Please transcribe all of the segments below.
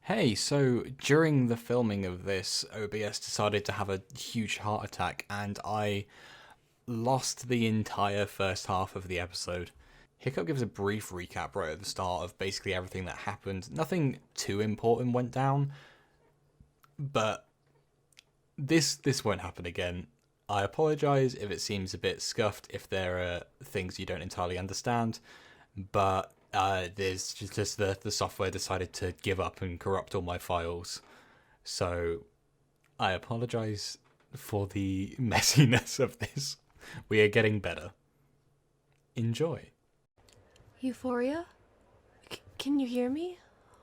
Hey, so during the filming of this, OBS decided to have a huge heart attack, and I lost the entire first half of the episode. Hiccup gives a brief recap right at the start of basically everything that happened. Nothing too important went down, but this won't happen again. I apologize if it seems a bit scuffed, if there are things you don't entirely understand, but there's just the software decided to give up and corrupt all my files. So I apologize for the messiness of this. We are getting better. Enjoy. Euphoria? Can you hear me?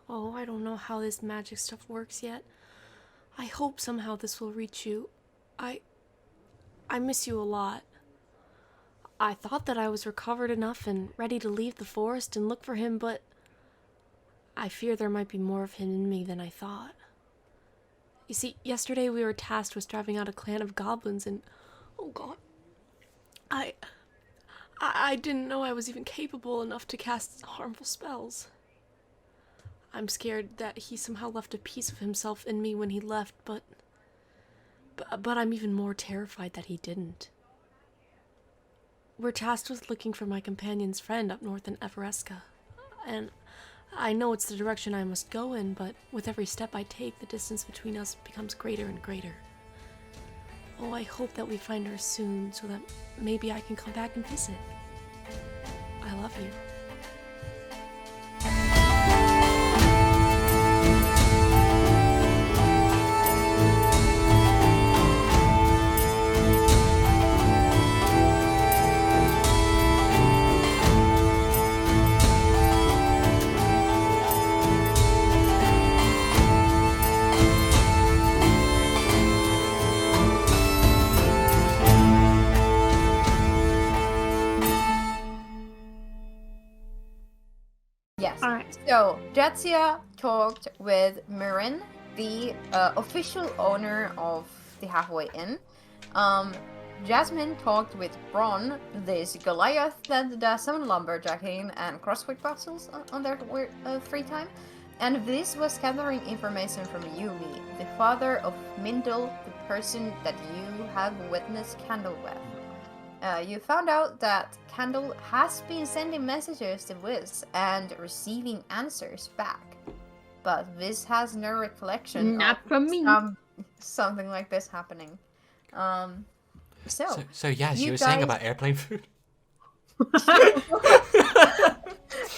Oh, I don't know how this magic stuff works yet. I hope somehow this will reach you. I miss you a lot. I thought that I was recovered enough and ready to leave the forest and look for him, but I fear there might be more of him in me than I thought. You see, yesterday we were tasked with driving out a clan of goblins and, oh god, I didn't know I was even capable enough to cast harmful spells. I'm scared that he somehow left a piece of himself in me when he left, but I'm even more terrified that he didn't. We're tasked with looking for my companion's friend up north in Everesca, and I know it's the direction I must go in, but with every step I take, the distance between us becomes greater and greater. Oh, I hope that we find her soon so that maybe I can come back and visit. I love you. Yes. All right. So Jatsia talked with Mirin, the official owner of the Halfway Inn. Jasmine talked with Bron, this Goliath that does some lumberjacking and crossword puzzles on their free time. And this was gathering information from Yumi, the father of Mindel, the person that you have witnessed Candle with. You found out that Candle has been sending messages to Wiz and receiving answers back. But Wiz has no recollection Not of from me. something like this happening. So yes, you you were saying guys- about airplane food?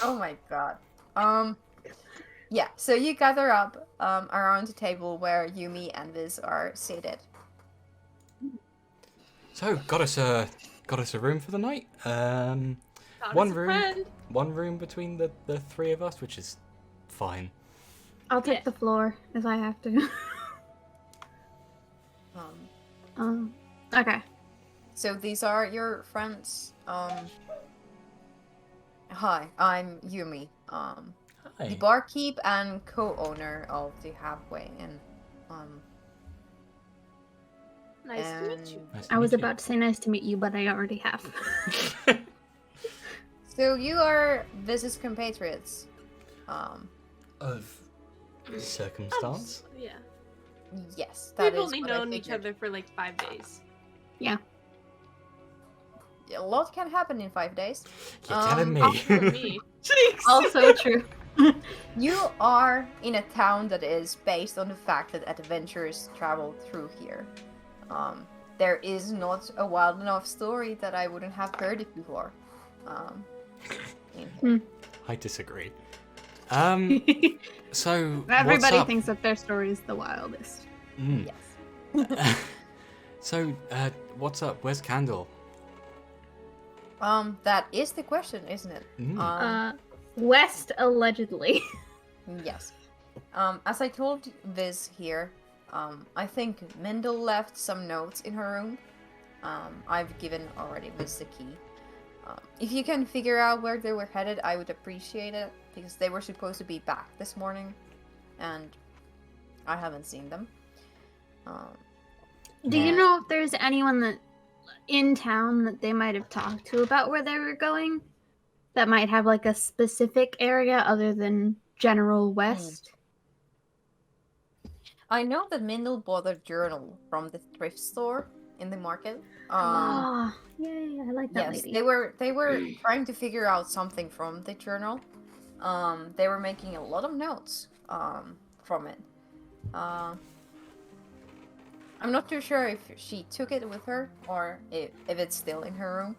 Oh my god. Yeah, so you gather up around the table where Yumi and Wiz are seated. So got us a room for the night. Found One us a room. friend. One room between the three of us, which is fine. I'll take the floor if I have to. Okay. So these are your friends. Hi, I'm Yumi. The Hi. barkeep and co-owner of the Halfway Inn. Nice to meet you. Nice to I was meet you. about to say nice to meet you, but I already have. So you are Viz's compatriots. Of circumstance. Yeah. Yes, that We've is only what I known each figured. other for like 5 days. Yeah. A lot can happen in 5 days. You're telling me. Also me. Also true. You are in a town that is based on the fact that adventurers travel through here. There is not a wild enough story that I wouldn't have heard it before. In here. I disagree. So Everybody what's up? thinks that their story is the wildest. Mm. Yes. So what's up? Where's Candle? That is the question, isn't it? Mm. West allegedly. Yes. As I told Viz here, I think Mendel left some notes in her room. I've given already Viz the key. If you can figure out where they were headed, I would appreciate it, because they were supposed to be back this morning, and I haven't seen them. Do you Yeah. know if there's anyone that in town that they might have talked to about where they were going? That might have like a specific area other than General West? I know that Mindel bought a journal from the thrift store in the market. Oh, yay! I like that Yes, lady. they were trying to figure out something from the journal. They were making a lot of notes from it. I'm not too sure if she took it with her or if it's still in her room.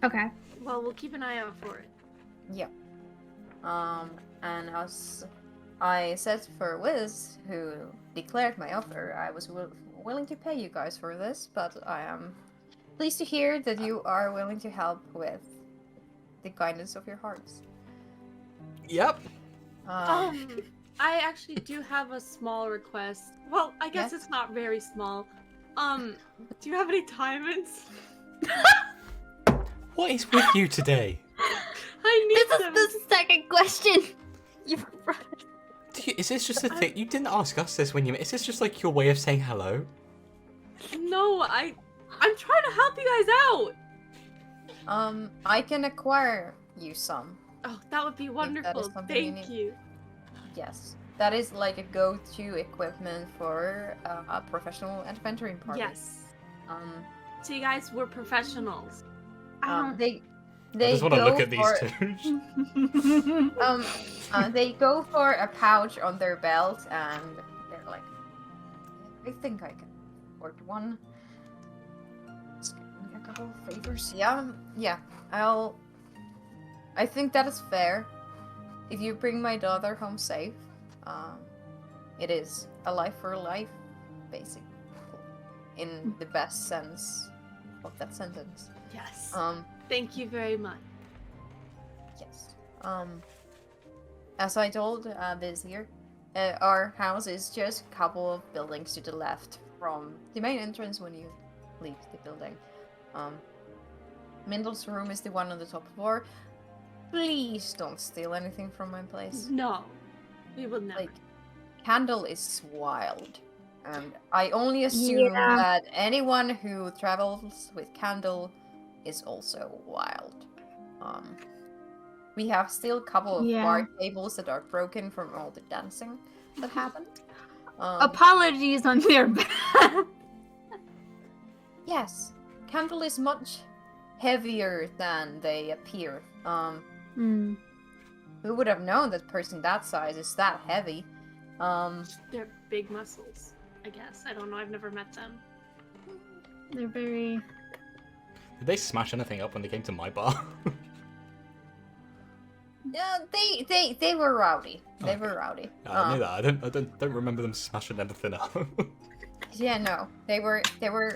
Okay. Well, we'll keep an eye out for it. Yeah. And as I said for Wiz, who declared my offer, I was willing to pay you guys for this, but I am pleased to hear that you are willing to help with the guidance of your hearts. Yep. I actually do have a small request. Well, I guess Yes? it's not very small. Do you have any diamonds? What is with you today? I need This them. is the second question. You Is this just a thing? You didn't ask us this when you met. Is this just like your way of saying hello? No, I'm trying to help you guys out. I can acquire you some. Oh, that would be that is wonderful. something you Thank need. you. Yes. That is like a go-to equipment for a professional adventuring party. Yes. Um, So you guys were professionals. I don't. they I just want to go look at these for, two. they go for a pouch on their belt, and they're like, I think I can afford one. Let's give me a couple of favors. Yeah. I think that is fair. If you bring my daughter home safe, it is a life for life, basically, in the best sense of that sentence. Yes. Um, Thank you very much. yes. As I told Biz here, our house is just a couple of buildings to the left from the main entrance when you leave the building. Mindel's room is the one on the top floor. Please don't steal anything from my place. No, we will never. Like, Candle is wild. And I only assume Yeah. that anyone who travels with Candle is also wild. We have still a couple of Yeah. bar tables that are broken from all the dancing that happened. Apologies on their behalf. Yes, Candle is much heavier than they appear. Hmm. Who would have known that person that size is that heavy? They're big muscles, I guess. I don't know. I've never met them. They're very. Did they smash anything up when they came to my bar? Yeah, they were rowdy. They Okay. were rowdy. I knew that. I don't remember them smashing anything up. Yeah, no, they were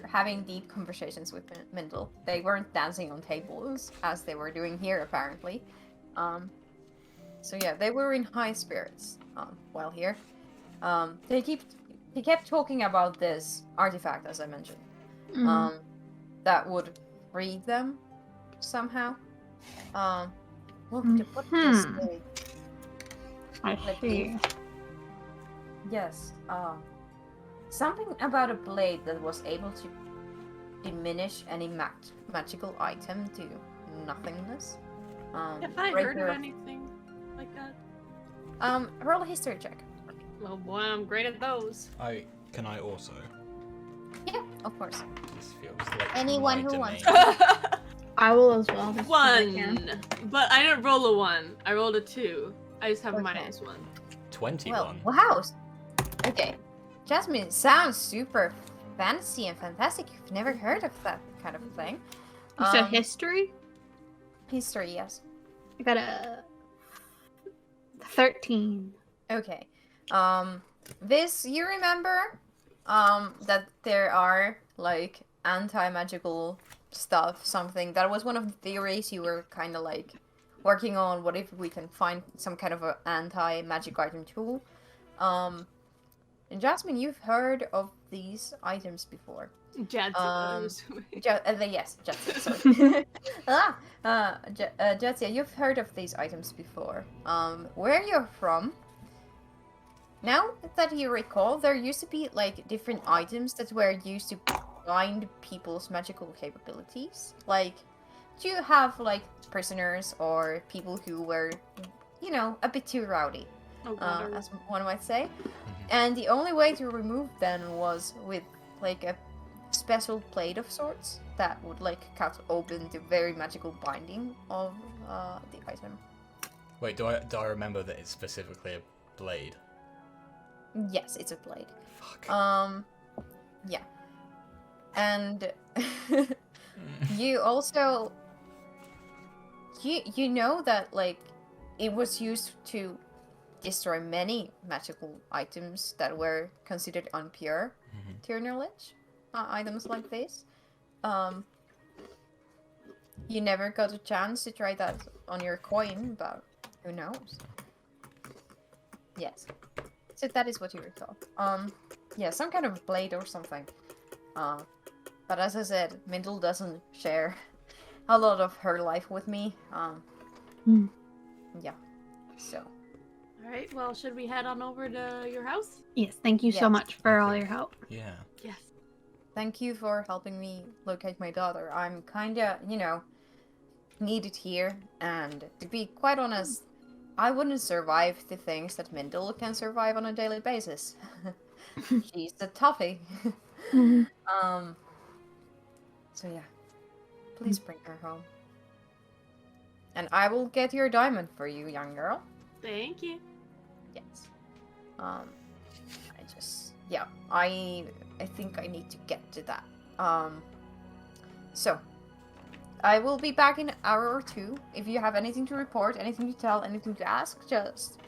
having deep conversations with Mindel. They weren't dancing on tables as they were doing here, apparently. So yeah, they were in high spirits while here. They kept talking about this artifact, as I mentioned, Mm. that would free them somehow. What did this Mhm. say? I Let's see. Yes. Something about a blade that was able to diminish any magical item to nothingness. Have I heard breaker of of- anything like that? Roll a history check. Oh boy, I'm great at those. Can I also? Yeah, of course. This feels like Anyone my who wants domain. I will as well. just 'cause I can. One, but I didn't roll a 1. I rolled a 2. I just have Okay. -1. 21. Well, wow. Okay. Jasmine sounds super fancy and fantastic. You've never heard of that kind of thing. You said Um, history? History, yes. I got a 13. Okay. This you remember? That there are like anti-magical stuff, something that was one of the theories you were kind of like working on. What if we can find some kind of an anti-magic item tool? And Jasmine, you've heard of these items before. Jad's Yes, Jetsia, sorry. Jetsia, you've heard of these items before. Where you're from, now that you recall, there used to be like different items that were used to blind people's magical capabilities. Like, do you have like prisoners or people who were, a bit too rowdy? Oh god. as one might say. And the only way to remove them was with like a special plate of sorts that would like cut open the very magical binding of the item. Wait, do I remember that it's specifically a blade? Yes, it's a blade. Fuck. Yeah. And you also you know that like it was used to destroy many magical items that were considered impure to your knowledge. Items like this. You never got a chance to try that on your coin, but who knows? Yes. So that is what you recall. Yeah, some kind of blade or something. But as I said, Mindle doesn't share a lot of her life with me. Yeah. So. Alright, well, should we head on over to your house? Yes, thank you so Yes. much for all your help. Yeah. Yes. Thank you for helping me locate my daughter. I'm kinda, needed here, and to be quite honest, I wouldn't survive the things that Mindle can survive on a daily basis. She's a toughie. Mhm. So yeah. Please bring her home. And I will get your diamond for you, young girl. Thank you. Yes. I think I need to get to that. So I will be back in an hour or two. If you have anything to report, anything to tell, anything to ask, just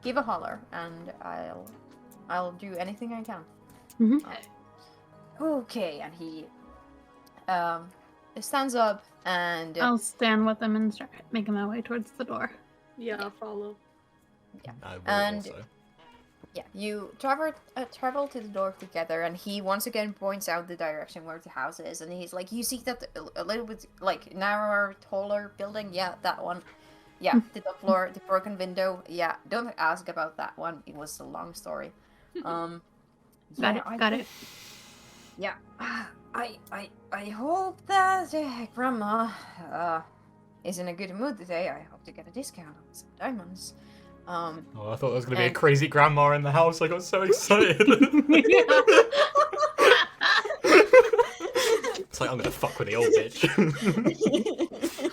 give a holler, and I'll do anything I can. Mhm. Okay, and he stands up and I'll stand with them and start making my way towards the door. Yeah, I'll follow. I will And- also. yeah, you travel to the door together, and he once again points out the direction where the house is, and he's like, "You see that a little bit like narrower, taller building? Yeah, that one. Yeah, the top floor, the broken window. Yeah, don't ask about that one. It was a long story. Got yeah, it. Got it. Yeah, I hope that Grandma is in a good mood today. I hope to get a discount on some diamonds. Oh, I thought there was going to be a and- crazy grandma in the house. I got so excited. It's like, I'm going to fuck with the old bitch.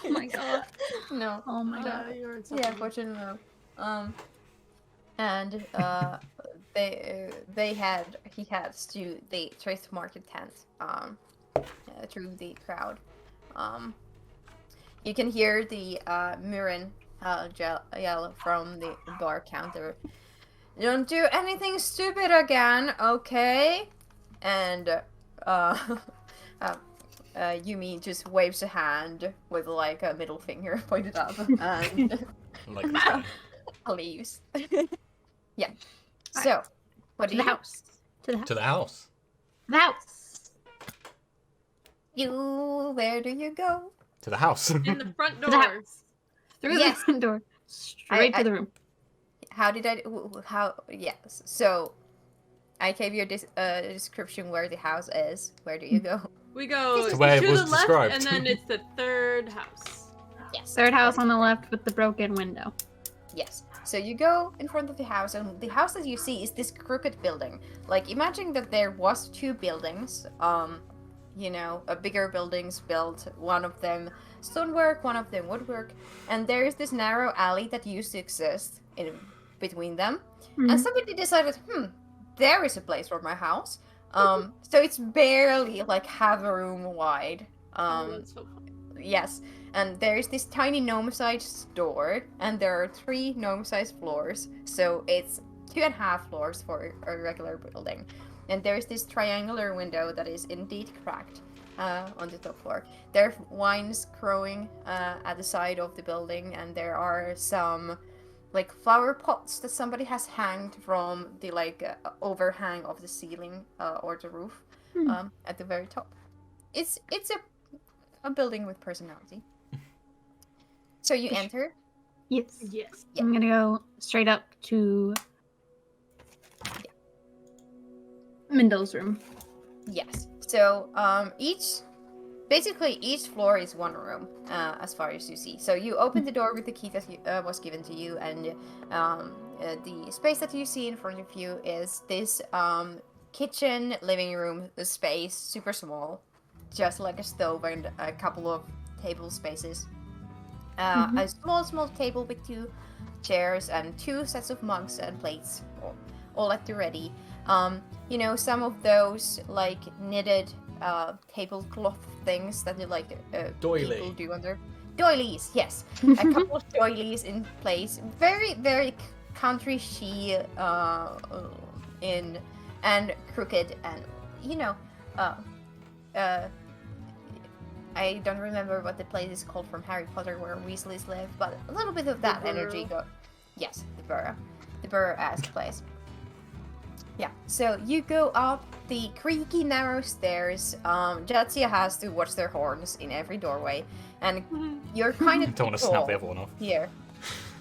Oh my god. No. Oh my god. You're Yeah, insufferable. fortunately no. And he heads to the thrift market tent through the crowd. You can hear the Murin yell from the bar counter. Don't do anything stupid again, okay? And Yumi just waves a hand with like a middle finger pointed up and Like this guy. leaves. Yeah. So, what To do the you house. To the house. To the house. The house. Where do you go? To the house. In the front To the house. doors. Through Yes. the front door. Straight to the room. How did I? How? Yes. So, I gave you a description where the house is. Where do you go? We go To where it to was the left, described. and then it's the third house. Yes. Third house on the left with the broken window. Yes. So you go in front of the house, and the house that you see is this crooked building. Like, imagine that there was two buildings. Bigger buildings built. One of them stonework, one of them woodwork, and there is this narrow alley that used to exist in between them. Mhm. And somebody decided, there is a place for my house. So it's barely like half a room wide. That's so fun. Yes, and there's this tiny gnome-sized door, and there are 3 gnome-sized floors, so it's 2.5 floors for a regular building. And there's this triangular window that is indeed cracked on the top floor. There are vines growing at the side of the building, and there are some like flower pots that somebody has hanged from the overhang of the ceiling or the roof at the very top. It's a building with personality. So you enter. Yes. Yes. Yeah. I'm gonna go straight up to Mindle's room. Yes. So each basically each floor is one room, as far as you see. So you open the door with the key that was given to you, and the space that you see in front of you is this kitchen living room space, super small, just like a stove and a couple of table spaces. A small table with 2 chairs and 2 sets of mugs and plates, all at the ready. Some of those like knitted tablecloth things that Doily. people do on their doilies. Yes, a couple of doilies in place. Very very country in and crooked, and I don't remember what the place is called from Harry Potter where Weasleys live, but a little bit of that energy go. Yes, the burrow-ass place. Yeah, so you go up the creaky, narrow stairs. Jatsia has to watch their horns in every doorway, and you're kind of Don't want to snap the other one off. here.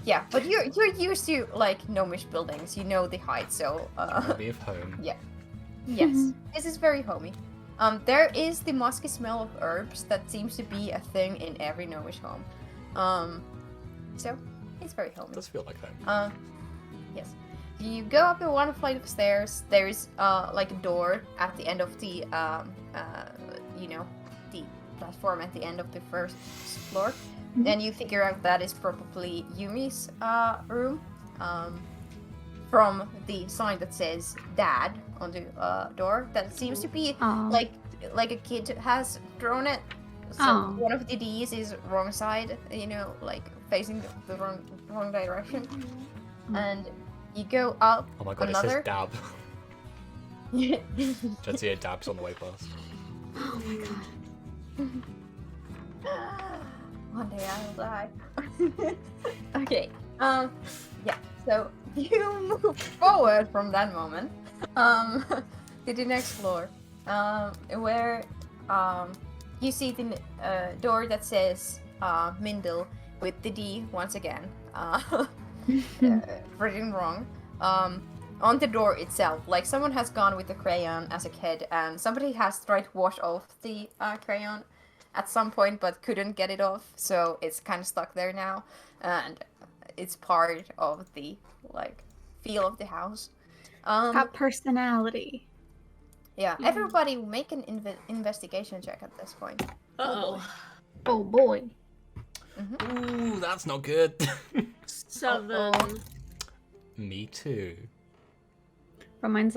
Yeah, but you're used to like gnomish buildings. You know the height, so Hobby of home. yeah. Yes, this is very homey. There is the musky smell of herbs that seems to be a thing in every gnomish home. So it's very homey. It does feel like home. Yes. You go up the one flight of stairs. There's like a door at the end of the the platform at the end of the first floor. Then you figure out that is probably Yumi's room. From the sign that says "Dad" on the door, that seems to be like a kid has drawn it. So one of the D's is wrong side, like facing the wrong direction. And you go up. Oh my god, another... it says dab. Jatsia dabs on the way past. Oh my god. One day I'll die. Okay. Yeah. So you move forward from that moment, to the next floor, where you see the door that says Mindel with the D once again. Written wrong. On the door itself, like someone has gone with the crayon as a kid, and somebody has tried to wash off the crayon at some point, but couldn't get it off, so it's kind of stuck there now, and it's part of the feel of the house. Got personality. Yeah, everybody make an investigation check at this point. Oh boy. Ooh, that's not good. 7. Me too. But mine's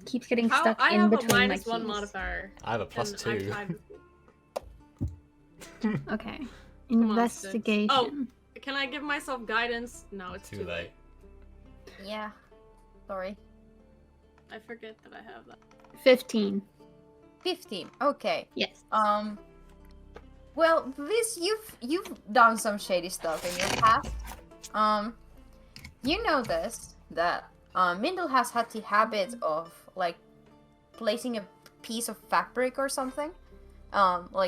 keeps getting stuck in have between a my -1 keys. modifier. I have a +2. Okay. on, Investigation. Oh, can I give myself guidance? No, it's Too late. Yeah, sorry. I forget that I have that. 15. 15. Okay. Yes. Well, this you've done some shady stuff in your past. You know that Mindel has had the habit of placing a piece of fabric or something,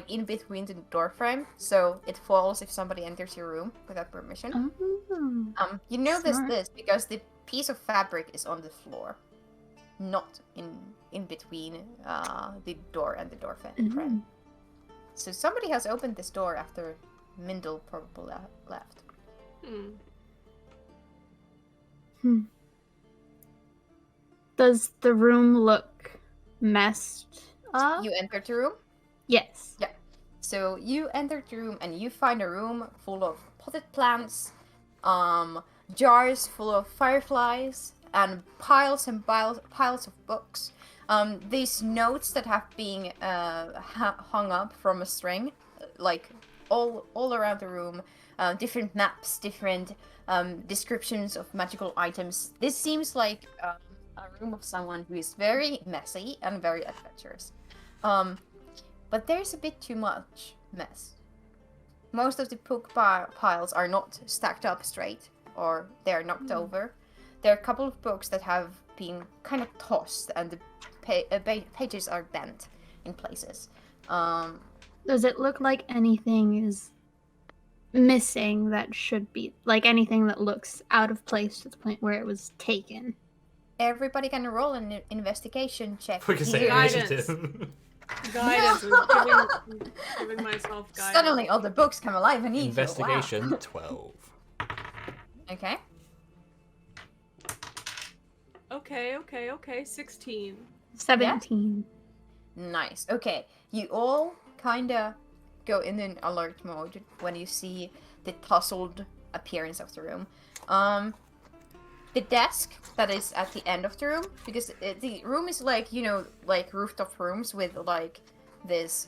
in between the door frame, so it falls if somebody enters your room without permission. Oh. You notice Smart. this because the piece of fabric is on the floor, not in between the door and the door frame. So somebody has opened this door after Mindel probably left. Does the room look messed up? You entered the room? Yes. Yeah. So you entered the room and you find a room full of potted plants, jars full of fireflies, and piles of books. These notes that have been hung up from a string, all around the room. Different maps, different descriptions of magical items. This seems like a room of someone who is very messy and very adventurous. But there's a bit too much mess. Most of the book piles are not stacked up straight, or they're knocked over. There are a couple of books that have been kind of tossed, and the pages are bent in places. Does it look like anything is missing that should be, anything that looks out of place to the point where it was taken? Everybody can roll an investigation check. We can say Guidance. initiative. Guidance. Giving myself guidance. Suddenly all the books come alive and eat you. Investigation 12. Wow. Okay. Okay. 16. 17. Nice. Okay. You all kinda go in an alert mode when you see the tousled appearance of the room. The desk that is at the end of the room, because the room is like, you know, like rooftop rooms with like this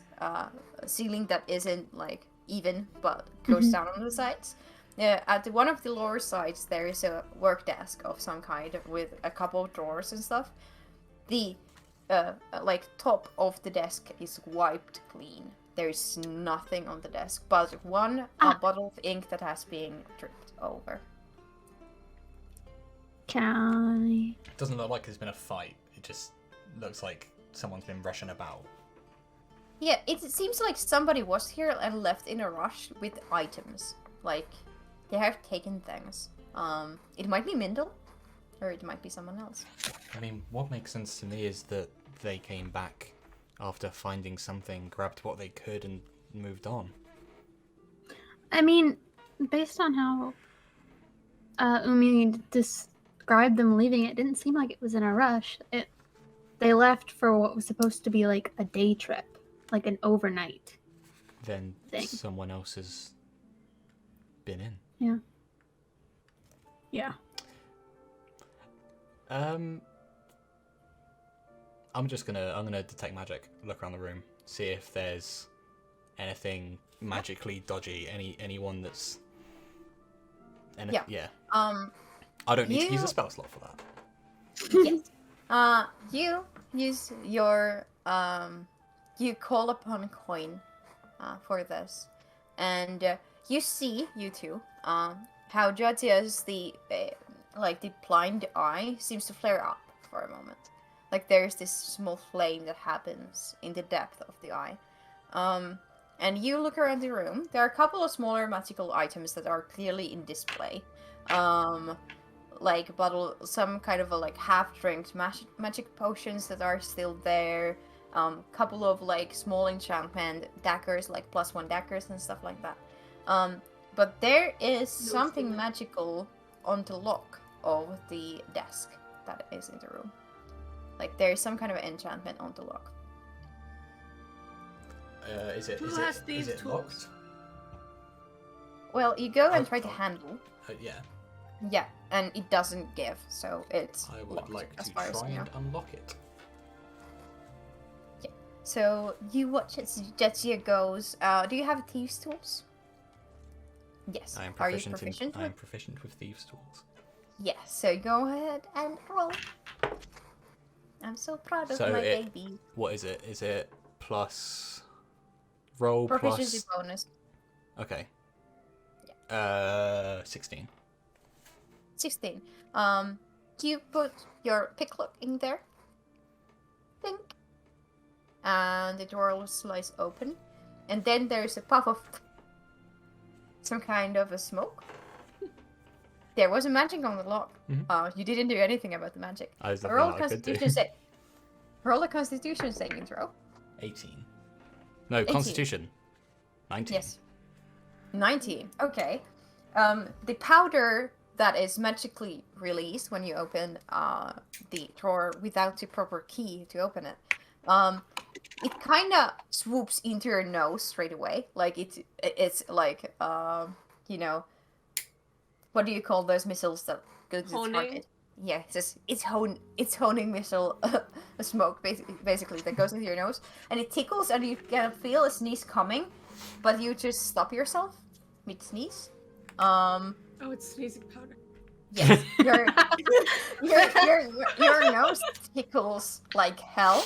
ceiling that isn't like even but goes down on the sides. At one of the lower sides there is a work desk of some kind with a couple of drawers and stuff. The like top of the desk is wiped clean. There's nothing on the desk but one bottle of ink that has been dripped over. Can It doesn't look like there's been a fight. It just looks like someone's been rushing about. Yeah, it seems like somebody was here and left in a rush with items. Like, they have taken things. It might be Mindel, or it might be someone else. I mean, what makes sense to me is that they came back after finding something, grabbed what they could, and moved on. I mean, based on how Umi described them leaving, it didn't seem like it was in a rush. They left for what was supposed to be like a day trip, like an overnight. Then thing. Someone else has been in. Yeah. Yeah. I'm gonna detect magic, look around the room, see if there's anything magically dodgy, anyone that's yeah. I don't need to use a spell slot for that. Yes. You use your you call upon coin for this, and you see, you two, how Jatia's the blind eye seems to flare up for a moment. Like there's this small flame that happens in the depth of the eye. And you look around the room. There are a couple of smaller magical items that are clearly in display. Like some kind of a half-drinked magic potions that are still there. Couple of small enchantment daggers, like +1 daggers and stuff like that. But there is something magical on the lock of the desk that is in the room. Like there is some kind of enchantment on the lock. Is it tools? locked? Well, you go and try to handle. Yeah. Yeah, and it doesn't give, so it's I would locked, like as to far as try you know. and unlock it. Yeah. So you watch as Jetsia goes. Do you have thieves' tools? Yes. I am Are you proficient. proficient? I am proficient with thieves' tools. Yes. So go ahead and roll. I'm so proud of my baby. What is it? Is it plus roll Proficiency plus? bonus. Okay. 16. 16. Do you put your picklock in there? Think. And the door will slice open. And then there's a puff of some kind of a smoke. There was a magic on the lock. Mm-hmm. You didn't do anything about the magic. Roll Roll a constitution saving throw. 18. No, 18. Constitution. 19. Yes. 19. Okay. The powder that is magically released when you open the drawer without the proper key to open it, it kind of swoops into your nose straight away. Like it's like you know, what do you call those missiles that go to the target? Yeah, it's honing missile smoke basically that goes into your nose, and it tickles, and you can feel a sneeze coming, but you just stop yourself mid sneeze. Oh, it's sneezing powder. Yes, your nose tickles like hell.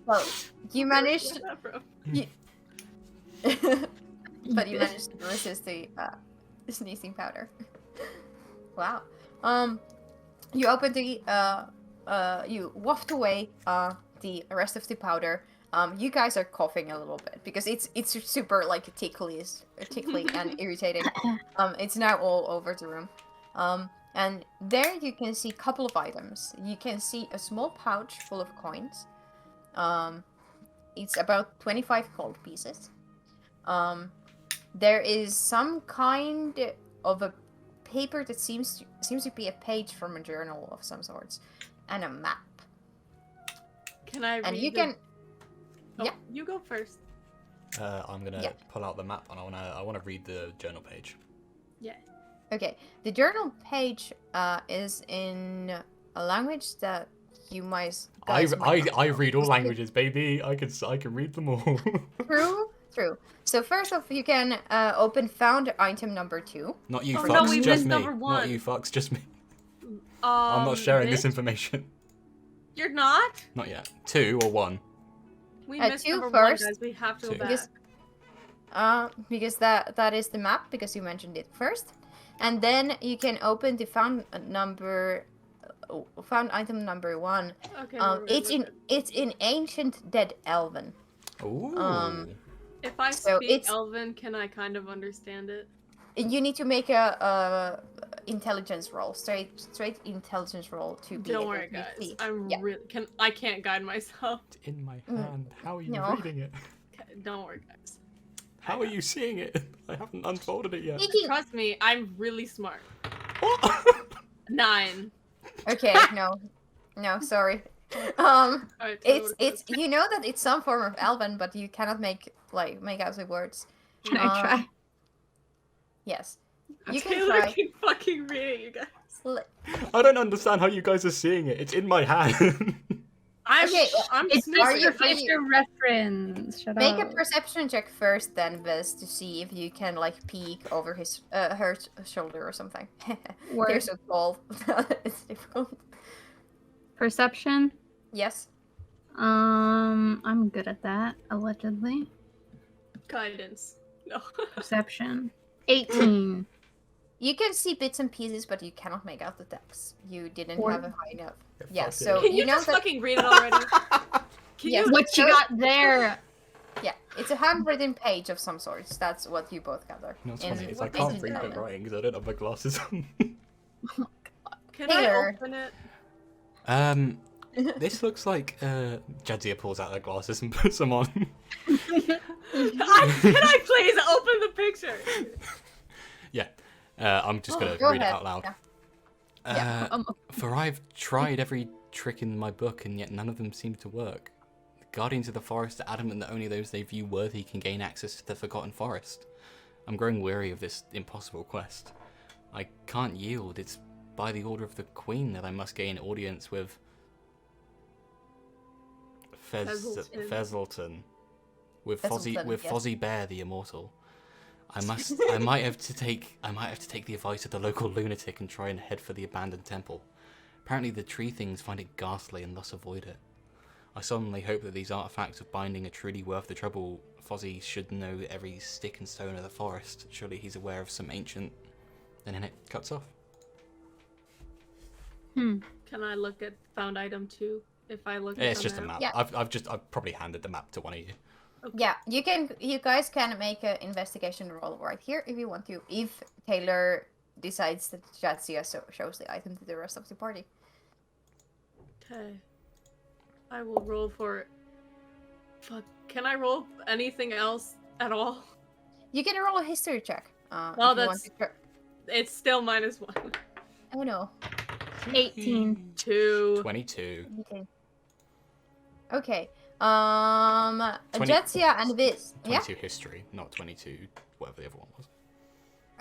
Well, you managed. But you managed to resist the sneezing powder. Wow. You open the you waft away the rest of the powder. You guys are coughing a little bit because it's super tickly and irritating. It's now all over the room. And there you can see a couple of items. You can see a small pouch full of coins. it's about 25 gold pieces. There is some kind of a paper that seems to be a page from a journal of some sorts, and a map. Can I read And you the- can. Oh, yeah. You go first. I'm gonna Yeah. pull out the map and I wanna read the journal page. Yeah. Okay, the journal page is in a language that you might. Guys might not I know. read all It's languages, baby. I can read them all. True. So first off, you can open found item number 2. Not you Oh, fucks, no, we just missed me. number Not one. you fucks, just me. I'm not sharing this Mitch? information. You're not? Not yet. 2 or 1. We Uh, missed two number first. 1, guys. We have to go Two. back. Because that is the map, because you mentioned it first, and then you can open the found item number 1. Okay. It's in ancient dead elven. Ooh. If I so speak it's- Elven, can I kind of understand it? You need to make a intelligence roll, straight intelligence roll to be Don't able worry, to guys. see. I'm Yeah. I can't guide myself. It's in my hand. How are you No. reading it? Okay, don't worry, guys. How are you seeing it? I haven't unfolded it yet. Nikki! Trust me, I'm really smart. What? 9. Okay, no, sorry. Alright, It's you know that it's some form of elven, but you cannot make out the words. Can I try? Yes, you can Taylor try. can fucking read it, you guys. I don't understand how you guys are seeing it. It's in my hand. I'm Okay, I'm It's snooping. Are you- just your reference. Shut Make a up. perception check first, then Viz, to see if you can like peek over her shoulder or something. Word. You're so tall. It's difficult. Perception. Yes. I'm good at that. Allegedly. Guidance. No. Perception. 18. You can see bits and pieces, but you cannot make out the text. You didn't Or- have a high enough. Yeah, Yeah, fuck so it. Can you, know just that. fucking read it already? Can Yes. you? What you got there? Yeah, it's a handwritten page of some sorts. That's what you both gather. No, it's In- funny. Is I what can't is read it? good writing because I don't have my glasses on. Can Taylor. I open it? This looks like Jadzia pulls out her glasses and puts them on. Can I please open the picture? Yeah. I'm just gonna Go read ahead. it out loud. Yeah. For I've tried every trick in my book, and yet none of them seem to work. The Guardians of the Forest are adamant that only those they view worthy can gain access to the Forgotten Forest. I'm growing weary of this impossible quest. I can't yield. It's by the order of the Queen that I must gain audience with Fezzelton. Fezzelton. With Fezzelton, yes. Fozzie Bear the Immortal. I might have to take the advice of the local lunatic and try and head for the abandoned temple. Apparently the tree things find it ghastly and thus avoid it. I solemnly hope that these artifacts of binding are truly worth the trouble. Fozzie should know every stick and stone of the forest. Surely he's aware of some ancient... And then it cuts off. Can I look at found item 2? If I look at It's the just a map. Yeah. I've probably handed the map to one of you. Yeah, you guys can make an investigation roll right here if you want to. If Taylor decides that Jadzia shows the item to the rest of the party. Okay. I will roll for... Fuck. Can I roll anything else at all? You can roll a history check. Well, if you want that's- to try- It's still -1. Oh no. 18. 2. 22. Okay. 20 Jadzia and Viz. Yeah. 22 history, not 22 whatever the other one was.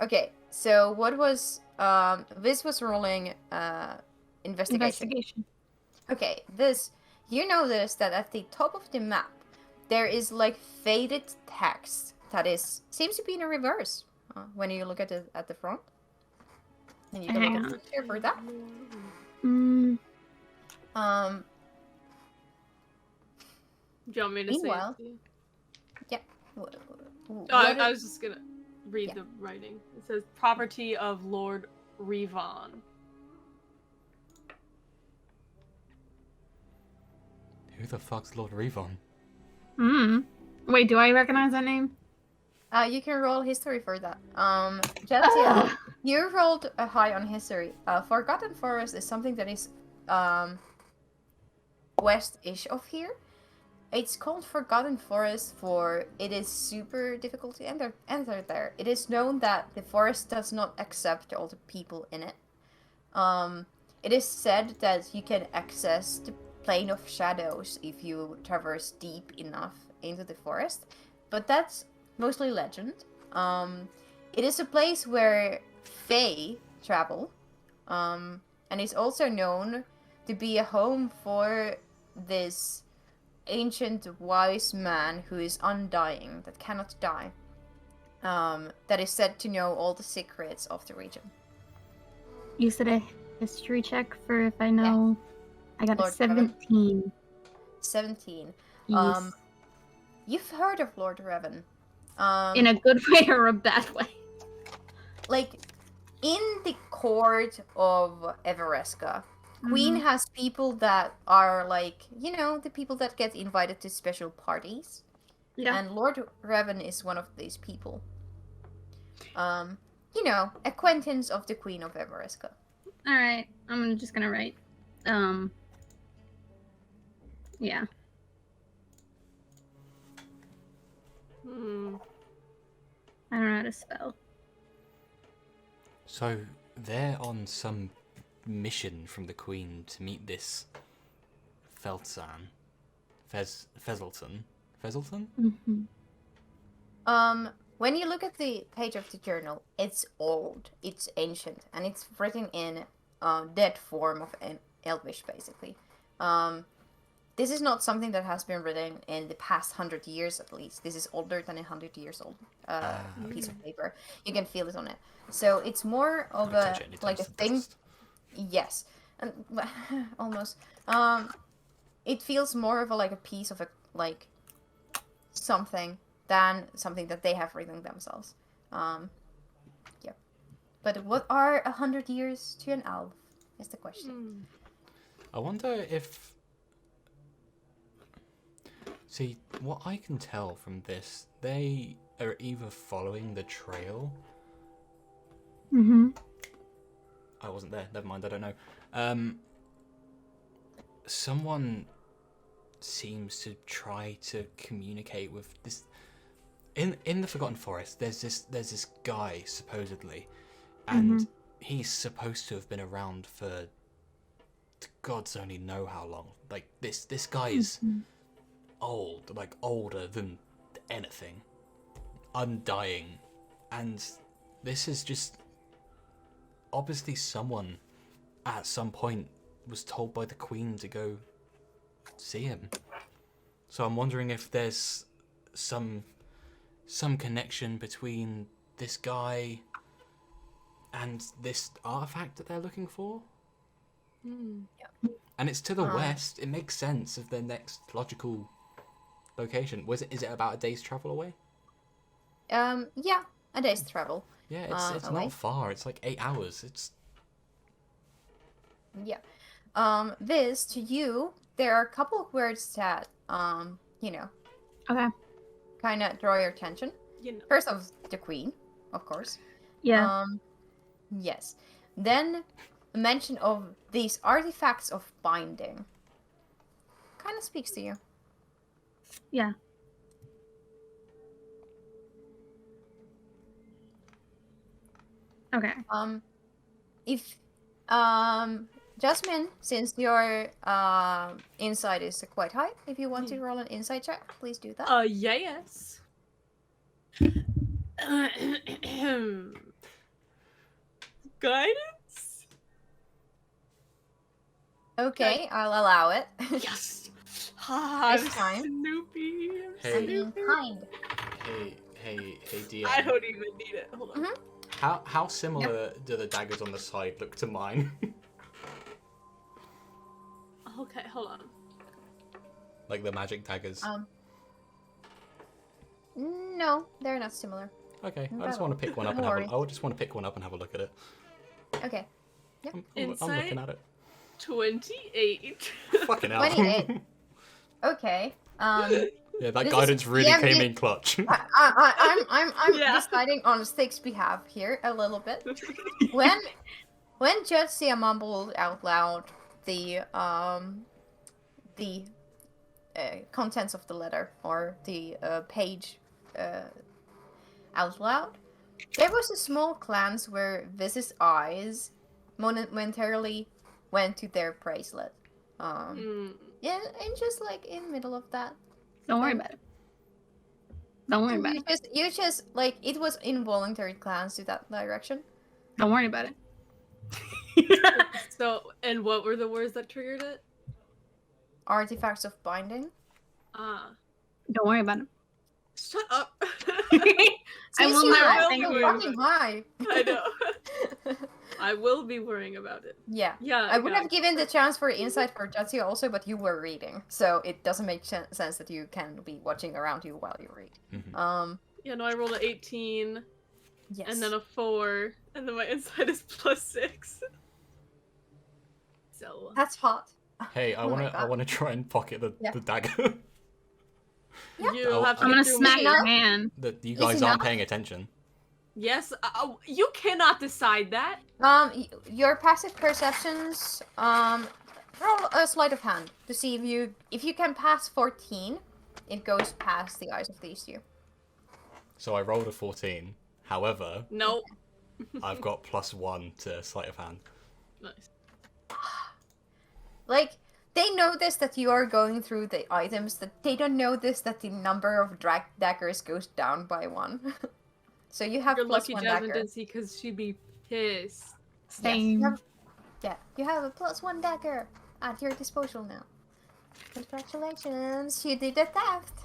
Okay. So what was Viz was rolling investigation. Okay, you notice that at the top of the map there is like faded text that seems to be in a reverse when you look at it at the front. And you can Hang look on. at the picture for that. Do you want me to Meanwhile- say it to you? What I was just gonna read Yeah. the writing. It says, property of Lord Revon. Who the fuck's Lord Revon? Wait, do I recognize that name? you can roll history for that. Jadzia, you rolled a high on history. Forgotten Forest is something that is west-ish of here. It's called Forgotten Forest for it is super difficult to enter there. It is known that the forest does not accept all the people in it. It is said that you can access the plane of shadows if you traverse deep enough into the forest, but that's mostly legend. It is a place where Fae travel, and it's also known to be a home for this ancient wise man who is undying, that cannot die, that is said to know all the secrets of the region. You said a history check for if I know. I got Lord a 17. 17. Yes. You've heard of Lord Revan. In a good way or a bad way? Like, in the court of Everesca, Queen has people that are like, the people that get invited to special parties. Yeah. And Lord Revan is one of these people. Acquaintance of the Queen of Everesca. Alright, I'm just gonna write. Yeah. I don't know how to spell. So they're on some mission from the Queen to meet this Feltzan. Fezelton? Mm-hmm. When you look at the page of the journal, it's old, it's ancient, and it's written in dead form of an Elvish, basically. This is not something that has been written in the past 100 years, at least. This is older than 100 years old piece of paper. You can feel it on it. So it's more of a thing. Yes, and almost. It feels more of a piece of something than something that they have written themselves. Yeah. But what are 100 years to an elf? Is the question. I wonder if. See, what I can tell from this, they are either following the trail. Mm-hmm. I wasn't there. Never mind. I don't know. Someone seems to try to communicate with this. In the Forgotten Forest, there's this guy supposedly, and he's supposed to have been around for gods only know how long. Like this guy is old, like older than anything, undying, and this is just obviously someone at some point was told by the Queen to go see him. So I'm wondering if there's some connection between this guy and this artifact that they're looking for. Yeah. And it's to the west. It makes sense of their next logical location. Is it about a day's travel away? Yeah, a day's travel. Yeah, it's away. not far. It's like 8 hours. It's Yeah. This to you, there are a couple of words that Okay. kind of draw your attention. First of the Queen, of course. Yeah. Yes. Then a mention of these artifacts of binding. Kind of speaks to you. Yeah. Okay. If Jasmine, since your insight is quite high, if you want to roll an insight check, please do that. Yes. Guidance? Okay, I'll allow it. Yes. Ha, This time. Snoopy. Hey. I'm being kind. hey DM. I don't even need it. Hold on. How similar do the daggers on the side look to mine? Okay, hold on. Like the magic daggers. No, they're not similar. Okay, I just want to pick one up Don't worry. I just want to pick one up and have a look at it. Okay. I'm Insight? looking at it. 28. Fucking hell. 28. Okay. Yeah, that This guidance is- really yeah, came you- in clutch. I'm Yeah. deciding on stakes behalf here a little bit. When Judge Sia mumbled out loud the contents of the letter or the page out loud. There was a small glance where Viz's eyes momentarily went to their bracelet. And just like in the middle of that. Don't worry about it. Don't worry about it. You just like it was involuntary glance to that direction. Don't worry about it. So, and what were the words that triggered it? Artifacts of binding. Ah. Don't worry about it. Shut up. I will not. Thank so you. Fucking high. I know. I will be worrying about it. Yeah. Yeah. I would have given the chance for insight for Jatsi also, but you were reading, so it doesn't make sense that you can be watching around you while you read. Mhm. Yeah, no, I rolled an 18, Yes. and then a 4, and then my insight is +6. So. That's hot. Hey, I Oh my wanna God. try and pocket the Yeah. dagger. Yeah. You'll have to I'm get gonna through smack me. your hand. That you Is guys it aren't not? paying attention. Yes, you cannot decide that. Your passive perceptions, roll a sleight of hand to see if you can pass 14, it goes past the eyes of these two. So I rolled a 14. However, Nope. I've got +1 to sleight of hand. Nice. Like, they notice that you are going through the items, that they don't notice that the number of daggers goes down by 1. So you have You're plus lucky 1 Jasmine dagger. didn't see because she'd be pissed. Same. You have a plus 1 dagger at your disposal now. Congratulations, you did a theft.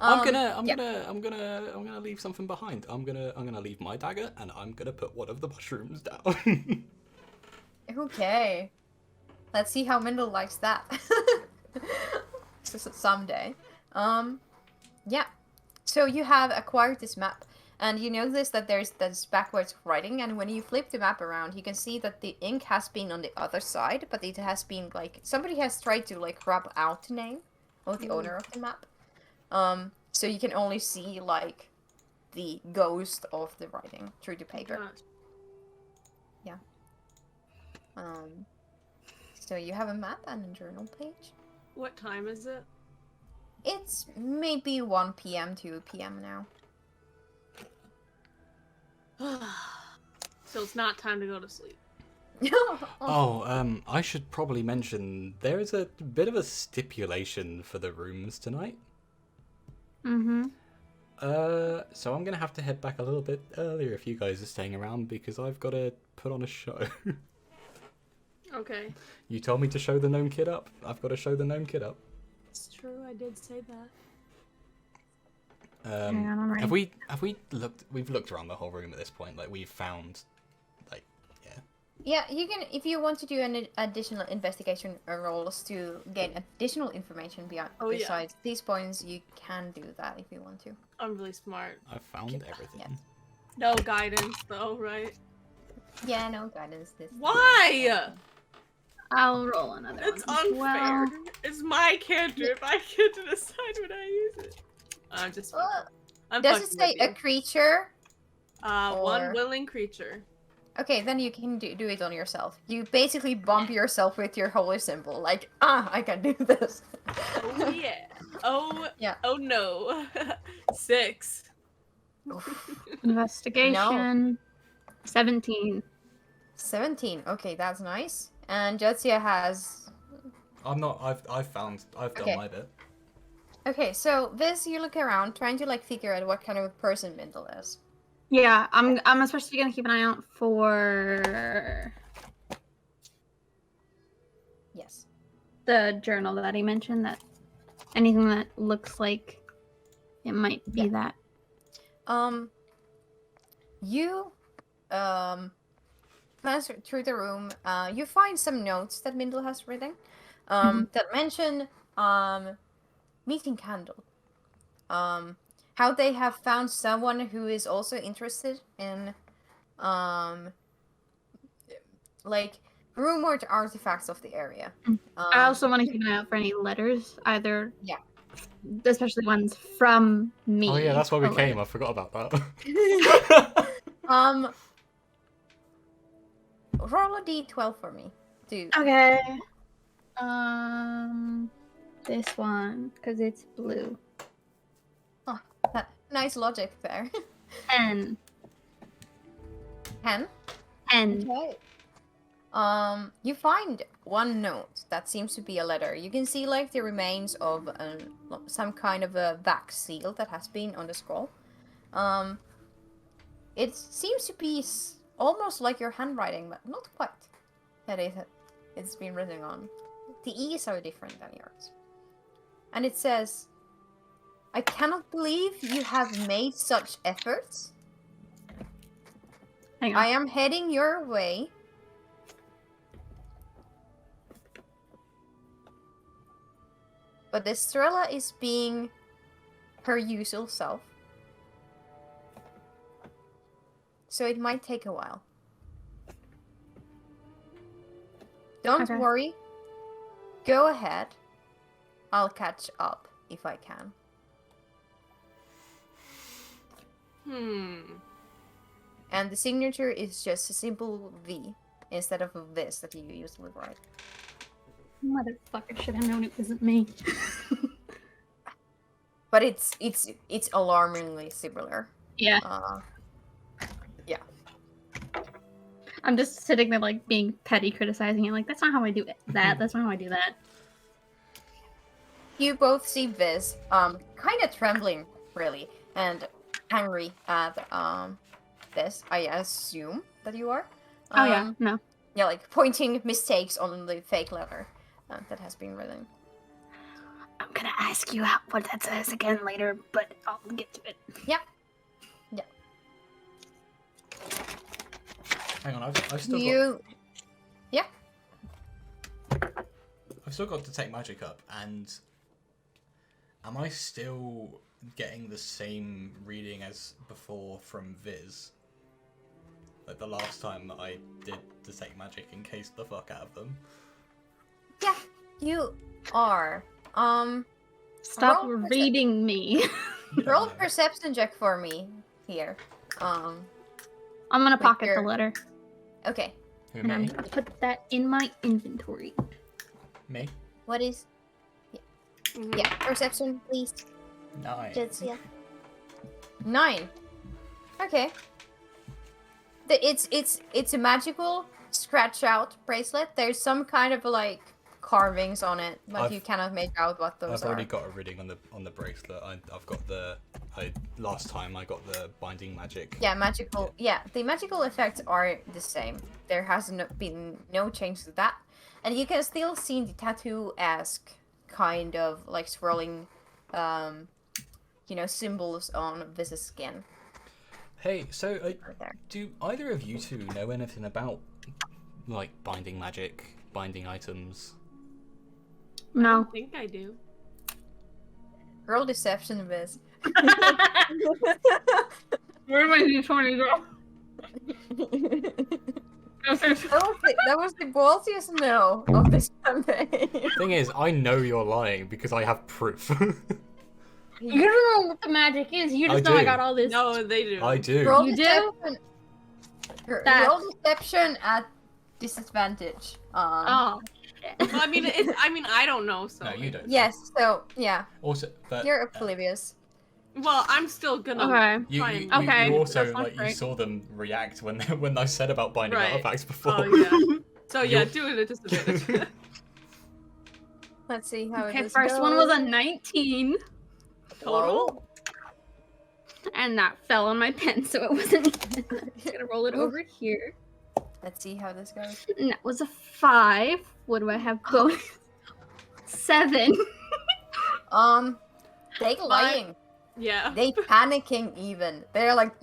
I'm gonna leave something behind. I'm gonna leave my dagger and I'm gonna put one of the mushrooms down. Okay. Let's see how Mindle likes that. Someday. Yeah. So you have acquired this map, and you notice that there's this backwards writing, and when you flip the map around, you can see that the ink has been on the other side, but it has been like somebody has tried to like rub out the name of the owner of the map. So you can only see like the ghost of the writing through the paper. Gosh. So you have a map and a journal page. What time is it? It's maybe 1 p.m. 2 p.m. now. So it's not time to go to sleep. I should probably mention there is a bit of a stipulation for the rooms tonight. Mm-hmm. So I'm gonna have to head back a little bit earlier if you guys are staying around because I've got to put on a show. Okay. You told me to show the gnome kid up. I've got to show the gnome kid up. It's true, I did say that. Hang on, I'm ready. Have we looked? We've looked around the whole room at this point. Like we've found, like, yeah. Yeah, you can if you want to do an additional investigation rolls to gain additional information beyond besides these points. You can do that if you want to. I'm really smart. I've found everything. Yes. No guidance though, right? Yeah, no guidance. This. Why? I'll roll another It's one. as unfair. Well. It's my character if I get to decide when I use it. I'm just. I'm Does it fucking say with a creature? you. or- One willing creature. Okay, then you can do it on yourself. You basically bump yourself with your holy symbol, like, I can do this. Oh yeah. Oh Yeah. Oh no. 6. Investigation. 17. 17. Okay, that's nice. And Jetsia has. I'm not. I've done Okay. my bit. Okay, so this you look around, trying to like figure out what kind of person Mindle is. Yeah, I'm especially gonna keep an eye out for Yes. the journal that he mentioned. That anything that looks like it might be that. You glance through the room. You find some notes that Mindle has written. That mention meeting Candle. How they have found someone who is also interested in like rumored artifacts of the area. I also want to keep an eye out for any letters, either Yeah. especially ones from me. Oh yeah, that's why we or came. letters. I forgot about that. Roll a d12 for me. Dude. Okay. this one because it's blue. Oh, nice logic there. 10. 10. 10. Okay. You find one note that seems to be a letter. You can see like the remains of some kind of a wax seal that has been on the scroll. It seems to be almost like your handwriting, but not quite. It's been written on. The E's are different than yours. And it says, I cannot believe you have made such efforts. Hang I on. am heading your way. But Estrella is being her usual self. So it might take a while. Don't Okay. worry. Go ahead. I'll catch up if I can. And the signature is just a simple V instead of this that you usually write. Motherfucker, should have known it wasn't me. But it's alarmingly similar. Yeah. Yeah. I'm just sitting there like being petty, criticizing it. Like, that's not how I do it. That's not how I do that. You both see Viz, kind of trembling, really, and angry at this. I assume that you are. Oh yeah, no. Yeah, like pointing mistakes on the fake letter that has been written. I'm gonna ask you what that says again later, but I'll get to it. Yeah. Hang on, I've still Yeah. I've still got Detect Magic up, and am I still getting the same reading as before from Viz? Like the last time that I did Detect Magic and cased the fuck out of them. Yeah, you are. Stop roll reading me. Roll No. perception check for me here. I'm gonna pocket your- the letter, Okay. Who, and I'm me? gonna put that in my inventory. Me? What is? Yeah, perception, please. 9. Jitsia. 9. Okay. It's a magical scratch out bracelet. There's some kind of like carvings on it, but you cannot make out what those I've are. already got a reading on the bracelet. I've got last time I got the binding magic. Yeah, magical. Yeah, the magical effects are the same. There has been no change to that, and you can still see the tattoo-esque kind of like swirling, symbols on Viz's skin. Hey, so Right there. do either of you two know anything about like binding magic, binding items? I No. don't think I do. Roll deception, Viz. Where am I d20 go? That was the ballsiest no of this campaign. Thing is, I know you're lying because I have proof. You don't know what the magic is. You just I know I do. got all this. No, they do. I do. Roll You do? deception. That- Roll deception at disadvantage. Oh. Well, I mean, I don't know. So No, you don't. Yes. So yeah, Also, but you're oblivious. Well, I'm still gonna Okay. you, try you, and. you, Okay, you also that's not like you great. saw them react when I said about binding Right. artifacts before. Oh yeah. So yeah, You're- do it at disadvantage. Let's see how Okay, this first goes. one was a 19, Total? and that fell on my pen, so it wasn't. I'm just gonna roll it over here. Let's see how this goes. And that was a 5. What do I have going? 7. They lying. Yeah. They panicking even. They're like,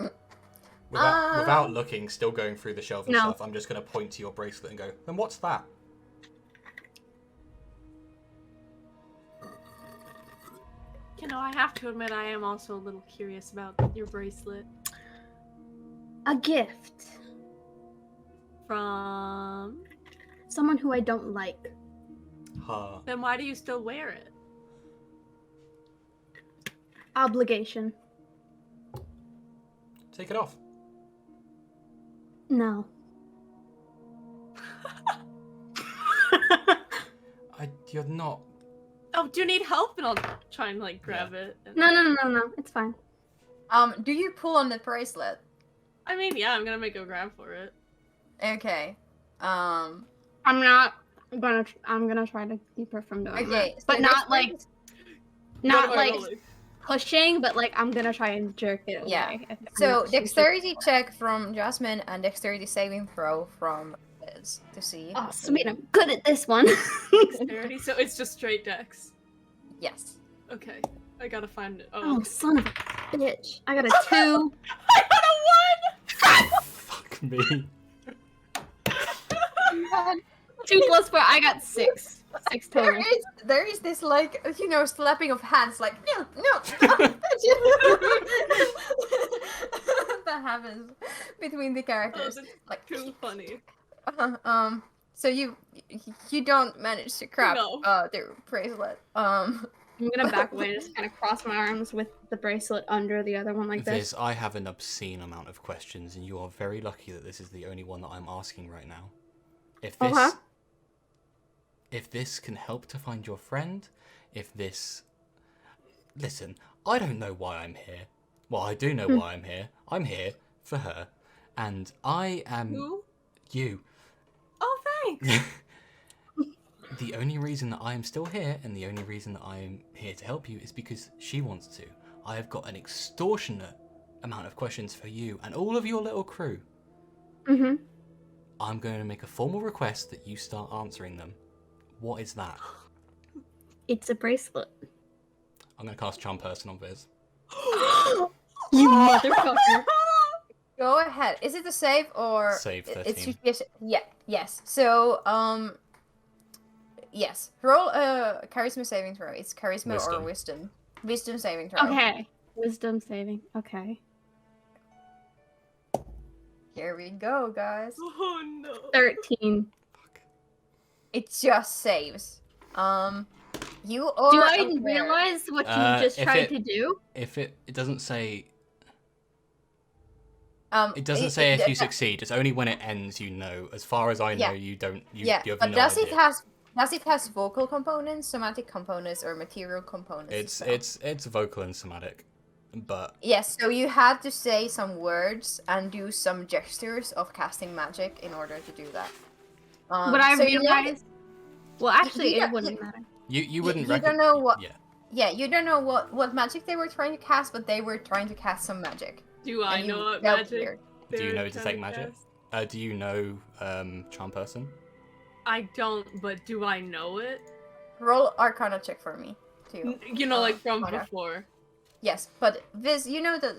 Without looking, still going through the shelf and No. stuff, I'm just going to point to your bracelet and go, then what's that? You know, I have to admit, I am also a little curious about your bracelet. A gift. From. Someone who I don't like. Ha. Then why do you still wear it? Obligation. Take it off. No. You're not Oh, do you need help? And I'll try and like grab it. And... No. It's fine. Do you pull on the bracelet? I mean, yeah, I'm gonna make a grab for it. Okay. I'm gonna try to keep her from doing Okay. that. But not like What pushing, but like I'm gonna try and jerk it away. Yeah. if I'm So not too dexterity sure. check from Jasmine and dexterity saving throw from Liz to see. Oh, sweet! I'm good at this one. Dexterity, so it's just straight dex. Yes. Okay, I gotta find it. Oh, okay. son of a bitch! I got a 2. I got a 1! Fuck me. 2 plus 4. I got 6. 6 total. There is this like slapping of hands like no. That happens between the Oh, characters. that's Like too funny. so you don't manage to grab No. the bracelet. I'm gonna back away and just kind of cross my arms with the bracelet under the other one like this. Viz, I have an obscene amount of questions, and you are very lucky that this is the only one that I'm asking right now. If this, if this can help to find your friend, listen, I don't know why I'm here. Well, I do know why I'm here. I'm here for her, and I am Who? you. Oh, thanks. The only reason that I am still here, and the only reason that I am here to help you, is because she wants to. I have got an extortionate amount of questions for you and all of your little crew. Mm-hmm. I'm going to make a formal request that you start answering them. What is that? It's a bracelet. I'm going to cast Charm Person on Viz. You motherfucker! Go ahead. Is it a save or Save It's 13. yes. So yes. Roll a charisma saving throw. It's charisma or Wisdom. wisdom saving throw. Okay. Wisdom saving. Okay. Here we go, guys. Oh no. 13. Fuck. It just saves. You are Do I aware- realize what you just if tried it- to do? If it doesn't say... It doesn't say if you succeed. It's only when it ends you know. As far as I know, Yeah. you don't... You have but no does idea. it has vocal components, somatic components, or material components? as well? It's vocal and somatic. But Yes, so you had to say some words and do some gestures of casting magic in order to do that. What I so you know realized... Well, actually, you it don't- wouldn't matter. you wouldn't you don't know what- Yeah. you don't know what magic they were trying to cast, but they were trying to cast some magic. Do I And you know what felt magic? weird. Do you they're know trying detect magic? cast? Do you know Charm Person? I don't, but do I know it? Roll Arcana check for me, too. You know, like from Arcana. before. Yes, but Viz, you know that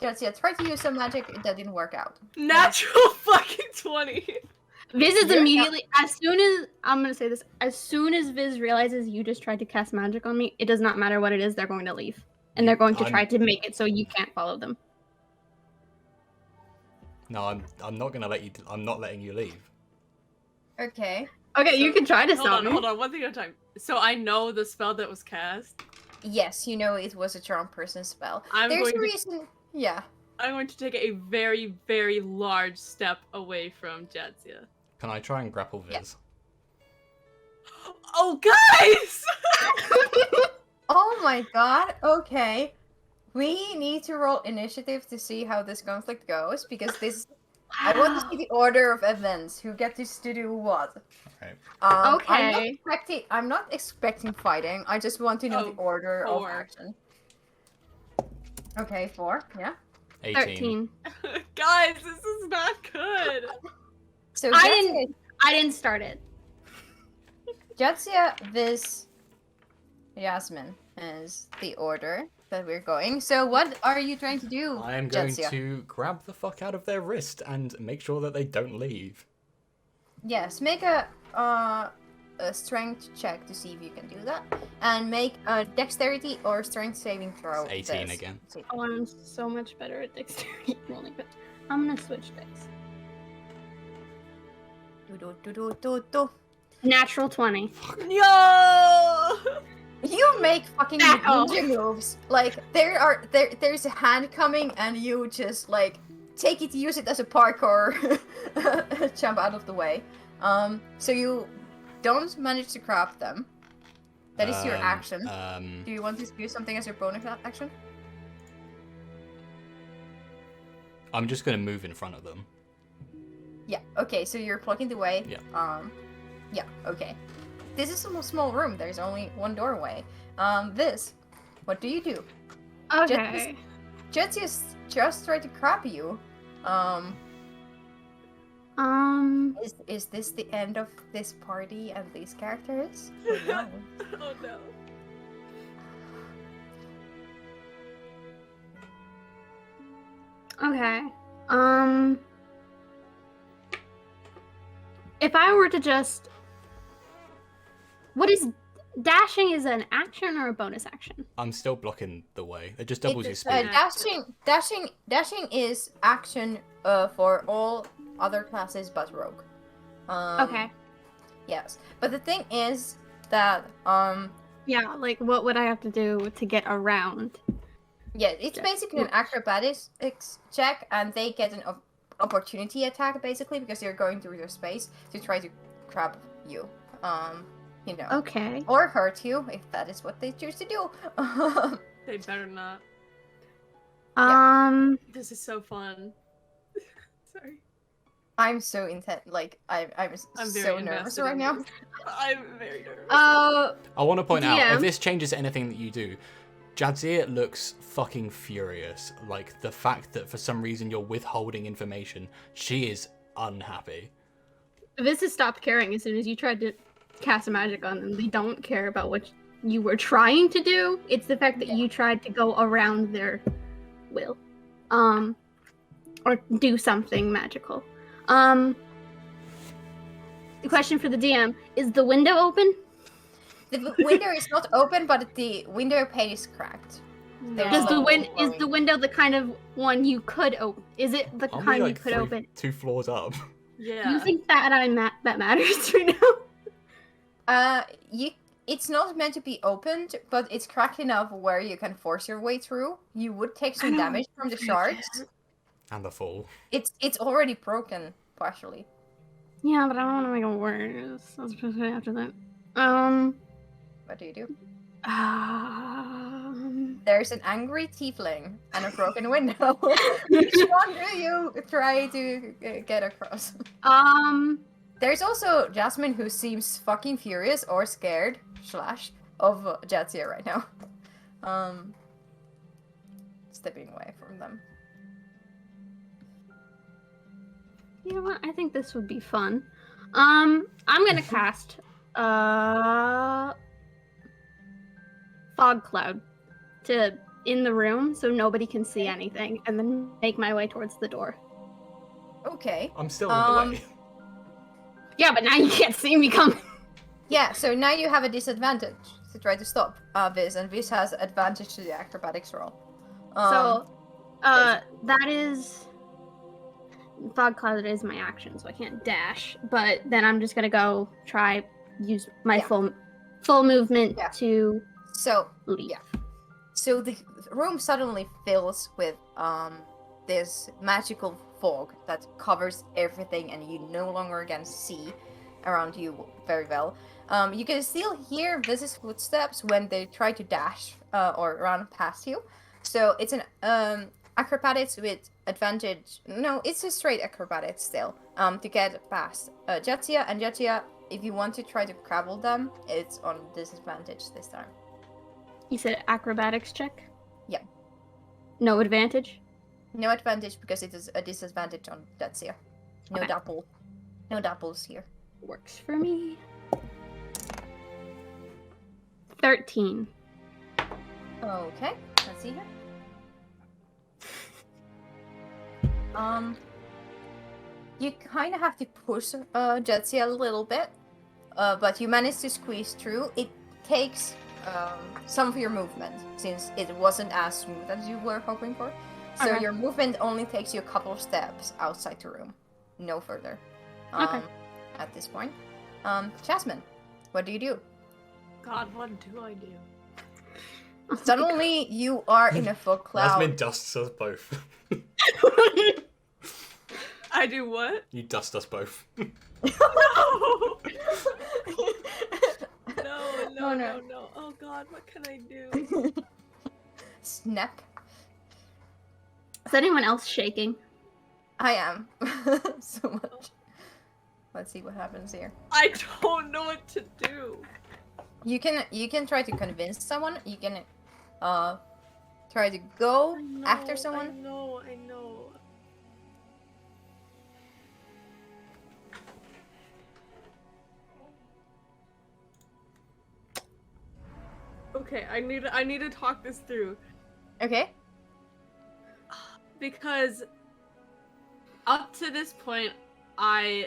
Jadzia tried to use some magic that didn't work out. Natural fucking 20. Viz is You're immediately... As soon as... I'm gonna say this. As soon as Viz realizes you just tried to cast magic on me, it does not matter what it is, they're going to leave. And they're going to try to make it so you can't follow them. No, I'm not gonna let you. I'm not letting you leave. Okay. Okay, you can try to Hold stop on, me. hold on, one thing at a time. So I know the spell that was cast. Yes, you know it was a charm person spell. I'm There's going a to- reason. Yeah. I'm going to take a very, very large step away from Jadzia. Can I try and grapple Viz? Yeah. Oh, guys! Oh my god. Okay. We need to roll initiative to see how this conflict goes because this. I want to see the order of events. Who gets to do what? Okay. Okay. I'm not expecting fighting. I just want to know the Oh, order of 4. action. Okay, 4. Yeah. 18. 13. Guys, this is not good. So I didn't start it. Jadzia, Viz, Yasmin is the order that we're going. So what are you trying to do, I am going Jadzia? to grab the fuck out of their wrist and make sure that they don't leave. Yes, make a strength check to see if you can do that, and make a dexterity or strength saving throw. It's 18 Viz. again. Oh, I'm so much better at dexterity rolling, but I'm gonna switch dice. Do. Natural 20. Yo! You make fucking Back off. ninja moves. Like there's a hand coming, and you just like take it, use it as a parkour, jump out of the way. So you don't manage to grab them. That is your action. Um, Do you want to do something as your bonus action? I'm just gonna move in front of them. Yeah. Okay. So you're blocking the way. Yeah. Yeah. Okay. This is a small room. There's only one doorway. What do you do? Okay. Just tried to grab you. Is this the end of this party and these characters? Or no? Oh no. Okay. If I were to just, what is dashing? Is an action or a bonus action? I'm still blocking the way. It just doubles your It's, speed. dashing is action for all other classes but rogue. Okay. Yes, but the thing is that Yeah, like what would I have to do to get around? yeah, it's Yeah. basically an acrobatics check, and they get an opportunity attack basically because they're going through their space to try to grab you. You know, Okay. or hurt you if that is what they choose to do. They better not. This is so fun. Sorry. I'm so intent. Like I'm I'm so very nervous invested right in now. this. I'm very nervous. I want to point out, DM. if this changes anything that you do, Jadzia looks fucking furious. Like, the fact that for some reason you're withholding information, she is unhappy. This has stopped caring as soon as you tried to cast a magic on them. They don't care about what you were trying to do. It's the fact that you tried to go around their will. Or do something magical. The question for the DM, is the window open? The window is not open, but the window pane is cracked. There's Does the like is the window the kind of one you could open? Is it the Aren't we, kind like, you could open? 2 floors up? Yeah. You think that that matters right now? It's not meant to be opened, but it's cracked enough where you can force your way through. You would take some damage from the shards. And the fall. It's already broken partially. Yeah, but I don't want to make it worse. Especially after that. What do you do? Um, There's an angry tiefling and a broken window. Which one do you try to get across? There's also Jasmine, who seems fucking furious or scared / of Jadzia right now. Stepping away from them. you know what? I think this would be fun. I'm gonna cast fog cloud to in the room so nobody can see anything, and then make my way towards the door. Okay. I'm still in the way. Yeah, but now you can't see me coming. Yeah, so now you have a disadvantage to try to stop Viz, and Viz has advantage to the acrobatics roll. That is fog cloud is my action, so I can't dash. But then I'm just gonna go try use my full movement to So leave. yeah. So the room suddenly fills with this magical fog that covers everything, and you no longer can see around you very well. You can still hear Viz's footsteps when they try to dash or run past you. So it's an acrobatics with advantage. No, it's a straight acrobatics still. To get past Jadzia, and Jadzia, if you want to try to grapple them, it's on disadvantage this time. You said acrobatics check? Yeah. No advantage? No advantage because it is a disadvantage on Jadzia. No Okay. No doubles here. Works for me. 13. Okay, let's see here. You kind of have to push Jadzia a little bit, but you manage to squeeze through. It takes some of your movement, since it wasn't as smooth as you were hoping for. So Okay. your movement only takes you a couple of steps outside the room, no further. Okay. At this point, Jasmine, what do you do? God, what do I do? Suddenly, you are in a fog cloud. Jasmine dusts us both. I do what? You dust us both. No, Oh, no, no. no. Oh god, what can I do? Snap. Is anyone else shaking? I am. So much. Let's see what happens here. I don't know what to do. You can try to convince someone. You can try to go after someone. I know. Okay, I need to talk this through Okay. because up to this point I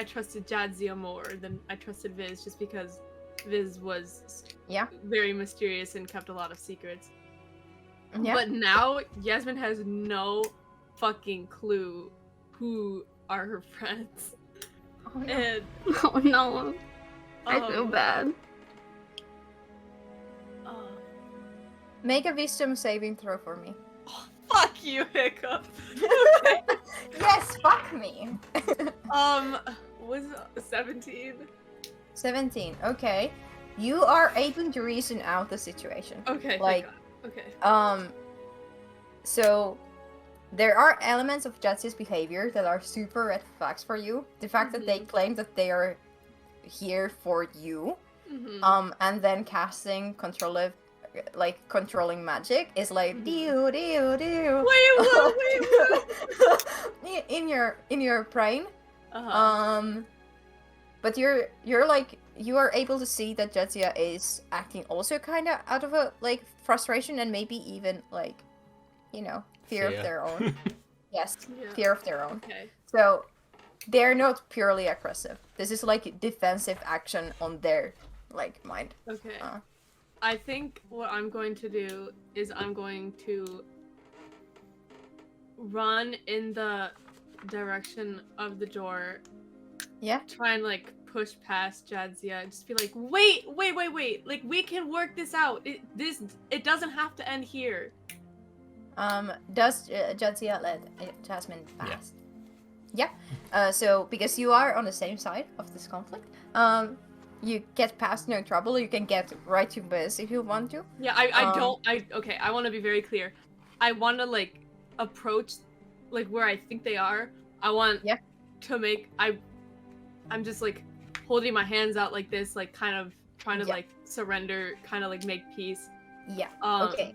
trusted Jadzia more than I trusted Viz, just because Viz was Yeah. very mysterious and kept a lot of secrets. Yeah. But now Yasmin has no fucking clue who are her friends. Oh, no. And Oh no. I feel um, bad. uh, Make a wisdom saving throw for me. fuck you, Hiccup. Yes, fuck me. Was it 17? 17. Okay. You are able to reason out the situation. Okay, Like, thank God. Okay. So there are elements of Jatsia's behavior that are super red flags for you. The fact that they claim that they are here for you, Mm-hmm. and then casting controlling magic is like do. Wait, what? in your brain. Uh-huh. But you're like, you are able to see that Jetsia is acting also kind of out of a like frustration and maybe even like, fear of their own. Yes, Yeah. fear of their own. Okay. So they're not purely aggressive. This is like defensive action on their like mind. Okay. Uh. I think what I'm going to do is I'm going to run in the direction of the door. Yeah. Try and like push past Jadzia and just be like, wait. Like, we can work this out. It doesn't have to end here. Does Jetsia let Jasmine pass? Yeah. So because you are on the same side of this conflict, you get past no trouble. You can get right to Biz if you want to. Yeah, I want to be very clear. I want to like approach like where I think they are. I want to make I'm just like holding my hands out like this, like kind of trying to like surrender, kind of like make peace. Yeah. Okay.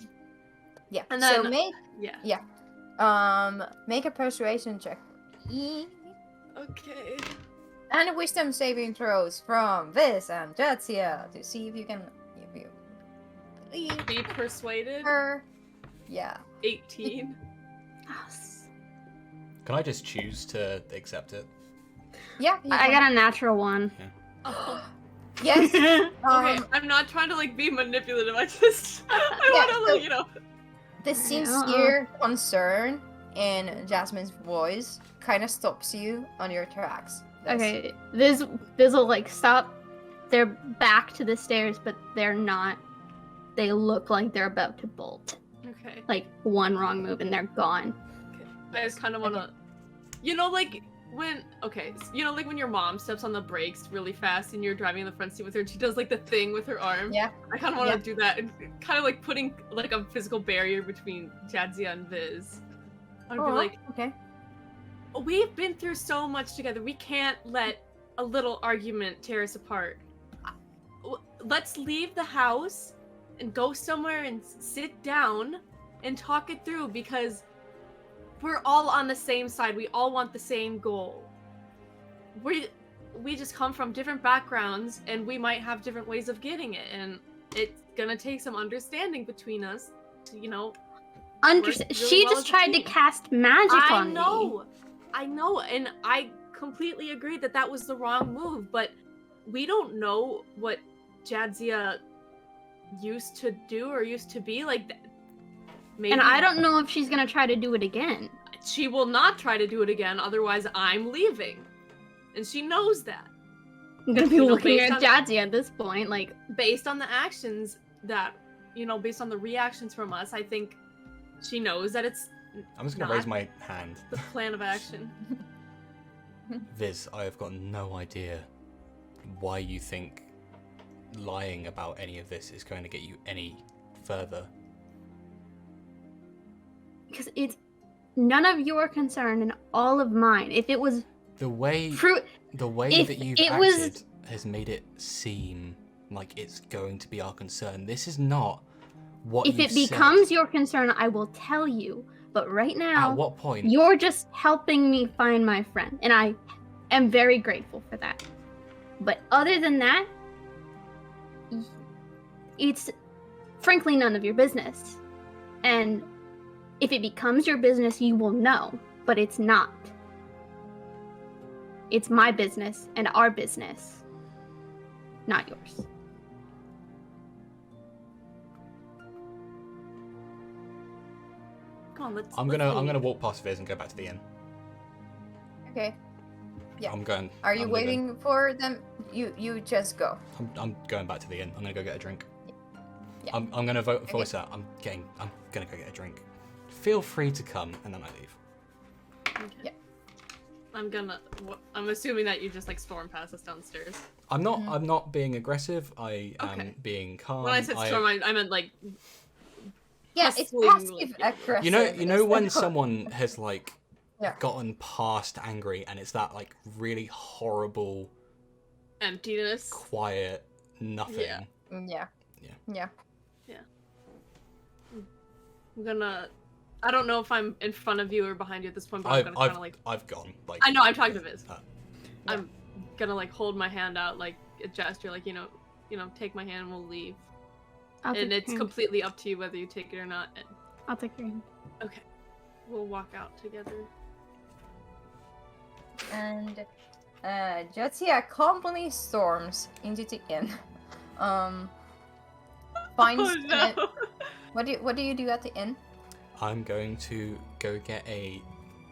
Yeah. And so then make a persuasion check. Okay. And wisdom saving throws from Viz and Jetsia to see if you can Be persuaded. her. Yeah. 18. Can I just choose to accept it? Yeah. I got a natural one. Oh. Yes. Okay, I'm not trying to like be manipulative. I want to like, The sincere concern in Jasmine's voice kind of stops you on your tracks. Okay, Viz will like stop. They're back to the stairs, but they're not. They look like they're about to bolt. Okay. Like one wrong move and they're gone. I just kind of want to, like when your mom steps on the brakes really fast and you're driving in the front seat with her and she does like the thing with her arm. Yeah. I kind of want to do that and kind of like putting like a physical barrier between Jadzia and Viz. I'd be like, okay. We've been through so much together. We can't let a little argument tear us apart. Let's leave the house and go somewhere and sit down and talk it through because we're all on the same side. We all want the same goal. We just come from different backgrounds and we might have different ways of getting it, and it's gonna take some understanding between us to, Understand? really She well just as a tried to team. cast magic on me. I know, and I completely agree that was the wrong move, but we don't know what Jadzia used to do or used to be like. Maybe And I don't know if she's gonna try to do it again. she will not try to do it again, otherwise I'm leaving. And she knows that. I'm gonna be looking based at on- Jadzia at this point, like, Based on the actions that, based on the reactions from us, I think she knows that it's I'm just gonna raise my hand. the plan of action. Viz, I have got no idea why you think lying about any of this is going to get you any further. Because it's none of your concern and all of mine. If it was The way fruit, if that you've it acted was- has made it seem like it's going to be our concern. This is not what if you it becomes your concern, I will tell you. But right now, At what point? you're just helping me find my friend, and I am very grateful for that. But other than that, it's frankly none of your business. And if it becomes your business, you will know, but it's not. It's my business and our business, not yours. Come on, let's. I'm let's gonna leave. walk past Viz and go back to the inn. Okay. Yeah. I'm going. Are you I'm waiting for them? You just go. I'm going back to the inn. I'm gonna go get a drink. Yeah. I'm gonna voice out. I'm gonna go get a drink. Feel free to come, and then I leave. Okay. Yeah. I'm assuming that you just like storm past us downstairs. I'm not being aggressive. I am Okay. being calm. When I said storm, I meant like. Yeah, it's Hustling, passive like- aggressive. You know when instead of- someone has like Yeah. gotten past angry, and it's that like really horrible, Emptiness. quiet nothing. Yeah. Yeah. Yeah. Yeah. I'm gonna. I don't know if I'm in front of you or behind you at this point, but I'm gonna kind of like. I've gone. Like I know I'm talking to Viz. uh, I'm gonna like hold my hand out, like a gesture, like you know, take my hand, and we'll leave. I'll take And your it's hand. completely up to you whether you take it or not. And, I'll take your hand. okay, we'll walk out together. And Jotsia calmly storms into the inn. Finds Oh no! what do you do at the inn? I'm going to go get a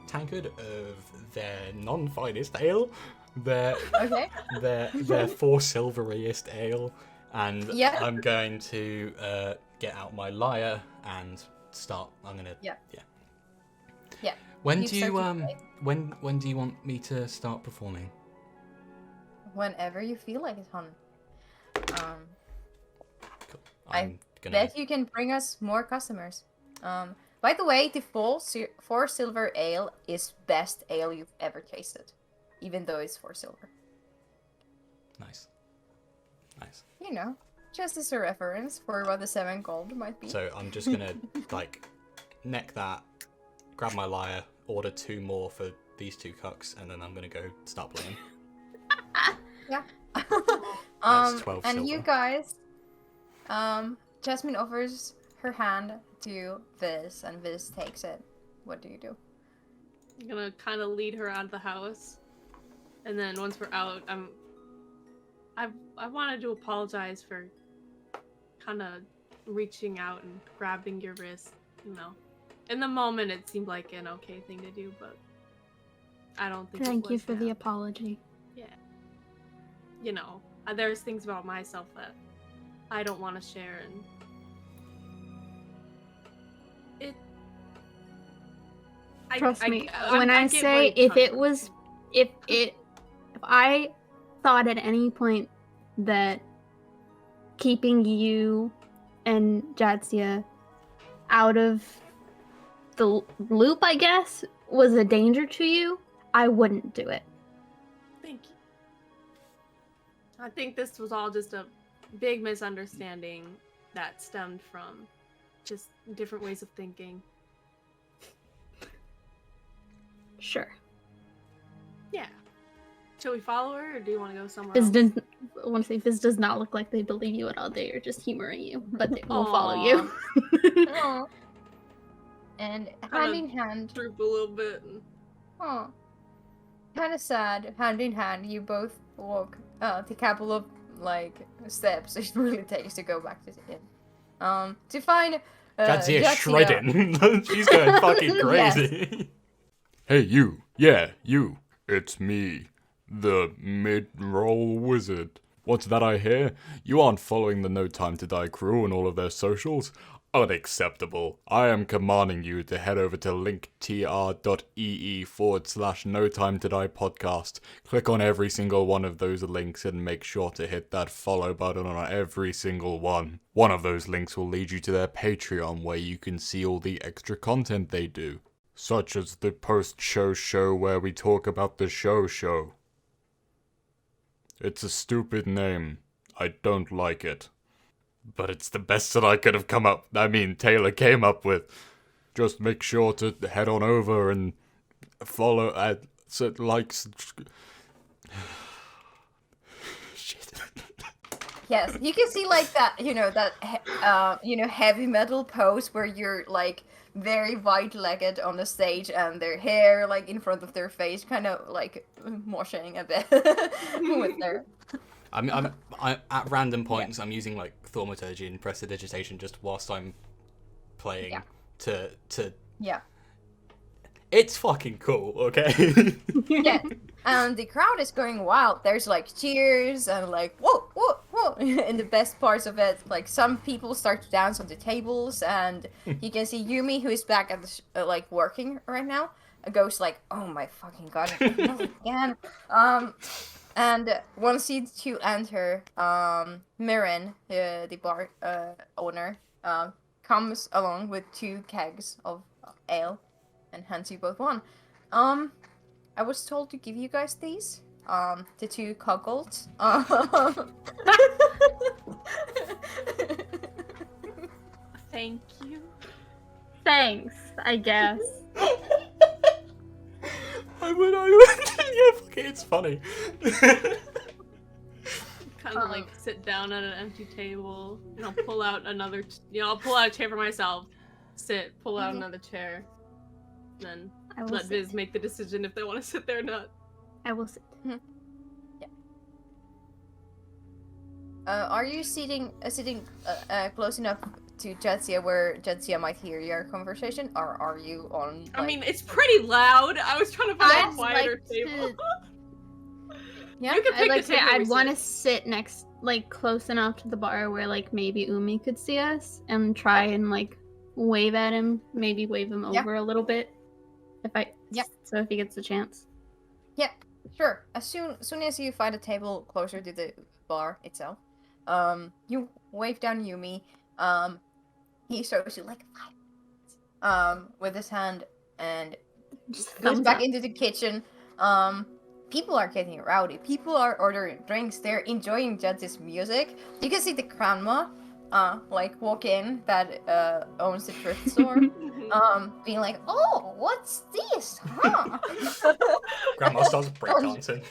tankard of their non-finest ale, their Okay. their 4 silveriest ale, and Yeah. I'm going to get out my lyre and start. I'm gonna. Yeah. Yeah. Yeah. When You do you start to play. when do you want me to start performing? Whenever you feel like it, hon. Cool. I I'm gonna. Bet you can bring us more customers. By the way, the 4 silver ale is best ale you've ever tasted, even though it's 4 silver. Nice. Nice. You know, just as a reference for what the 7 gold might be. So I'm just gonna like neck that, grab my lyre, order 2 more for these 2 cucks, and then I'm gonna go start playing. Yeah. That's 12 and you silver. guys, Jasmine offers her hand to Viz, and Viz takes it. What do you do? I'm gonna kind of lead her out of the house, and then once we're out, I wanted to apologize for kind of reaching out and grabbing your wrist. You know, in the moment it seemed like an okay thing to do, but I don't think. Thank it you was for the now. apology. Yeah. You know, there's things about myself that I don't want to share, and it. Trust me, I'm- when I get where say you're if coming it from. was, if I thought at any point that keeping you and Jatsia out of the loop, I guess, was a danger to you, I wouldn't do it. Thank you. I think this was all just a big misunderstanding that stemmed from just different ways of thinking. Sure. Yeah. Shall we follow her, or do you want to go somewhere Viz else? does, I want to say Viz does not look like they believe you at all. They are just humoring you, but they will follow you. Aw. And hand in hand, Droop a little bit. And... oh, kind of sad. Hand in hand, you both walk the couple of like steps it really takes to go back to the inn. To find Jadzia Jadzia. shredding. She's going fucking Yes. crazy. Hey, you. Yeah, you. It's me, the mid-roll wizard. What's that I hear? You aren't following the No Time to Die crew and all of their socials? Unacceptable. I am commanding you to head over to linktr.ee/No Time to Die podcast. Click on every single one of those links and make sure to hit that follow button on every single one. One of those links will lead you to their Patreon where you can see all the extra content they do, such as the post-show show where we talk about the show. It's a stupid name. I don't like it. But it's the best that I could have Taylor came up with. Just make sure to head on over and follow, shit. Yes, you can see like that, heavy metal pose where you're like very wide-legged on the stage and their hair like in front of their face, kind of like moshing a bit with their. I'm at random points. I'm using like thaumaturgy and prestidigitation just whilst I'm playing to. Yeah. It's fucking cool, okay? Yeah, and the crowd is going wild. There's like cheers and like whoa, whoa, whoa. And the best parts of it, like some people start to dance on the tables, and you can see Yumi, who is back at the like working right now, goes like, "Oh my fucking god, not again." And once you two enter, Mirren, the bar owner, comes along with 2 kegs of ale and hands you both one. I was told to give you guys these. The 2 cuckolds. Thank you. Thanks, I guess. Yeah, fuck it, it's funny. Kind of like sit down at an empty table. Pull out another. I'll pull out a chair for myself. Sit. Pull out another chair. Then let Viz make the decision if they want to sit there or not. I will sit. Yeah. Are you sitting close enough to Jetsia where Jetsia might hear your conversation, or are you on? Like... I mean, it's pretty loud. I was trying to find a quieter table. Yeah, you can pick the table. I'd want to sit next, like, close enough to the bar where, like, maybe Umi could see us and try and, like, wave at him. Maybe wave him over a little bit. So if he gets the chance. Yeah, sure. As soon as you find a table closer to the bar itself, you wave down Yumi. He shows you like with his hand and goes back into the kitchen. People are getting rowdy. People are ordering drinks. They're enjoying Judge's music. You can see the grandma, like walk in that owns the thrift store, being like, "Oh, what's this? Huh?" Grandma starts breakdancing.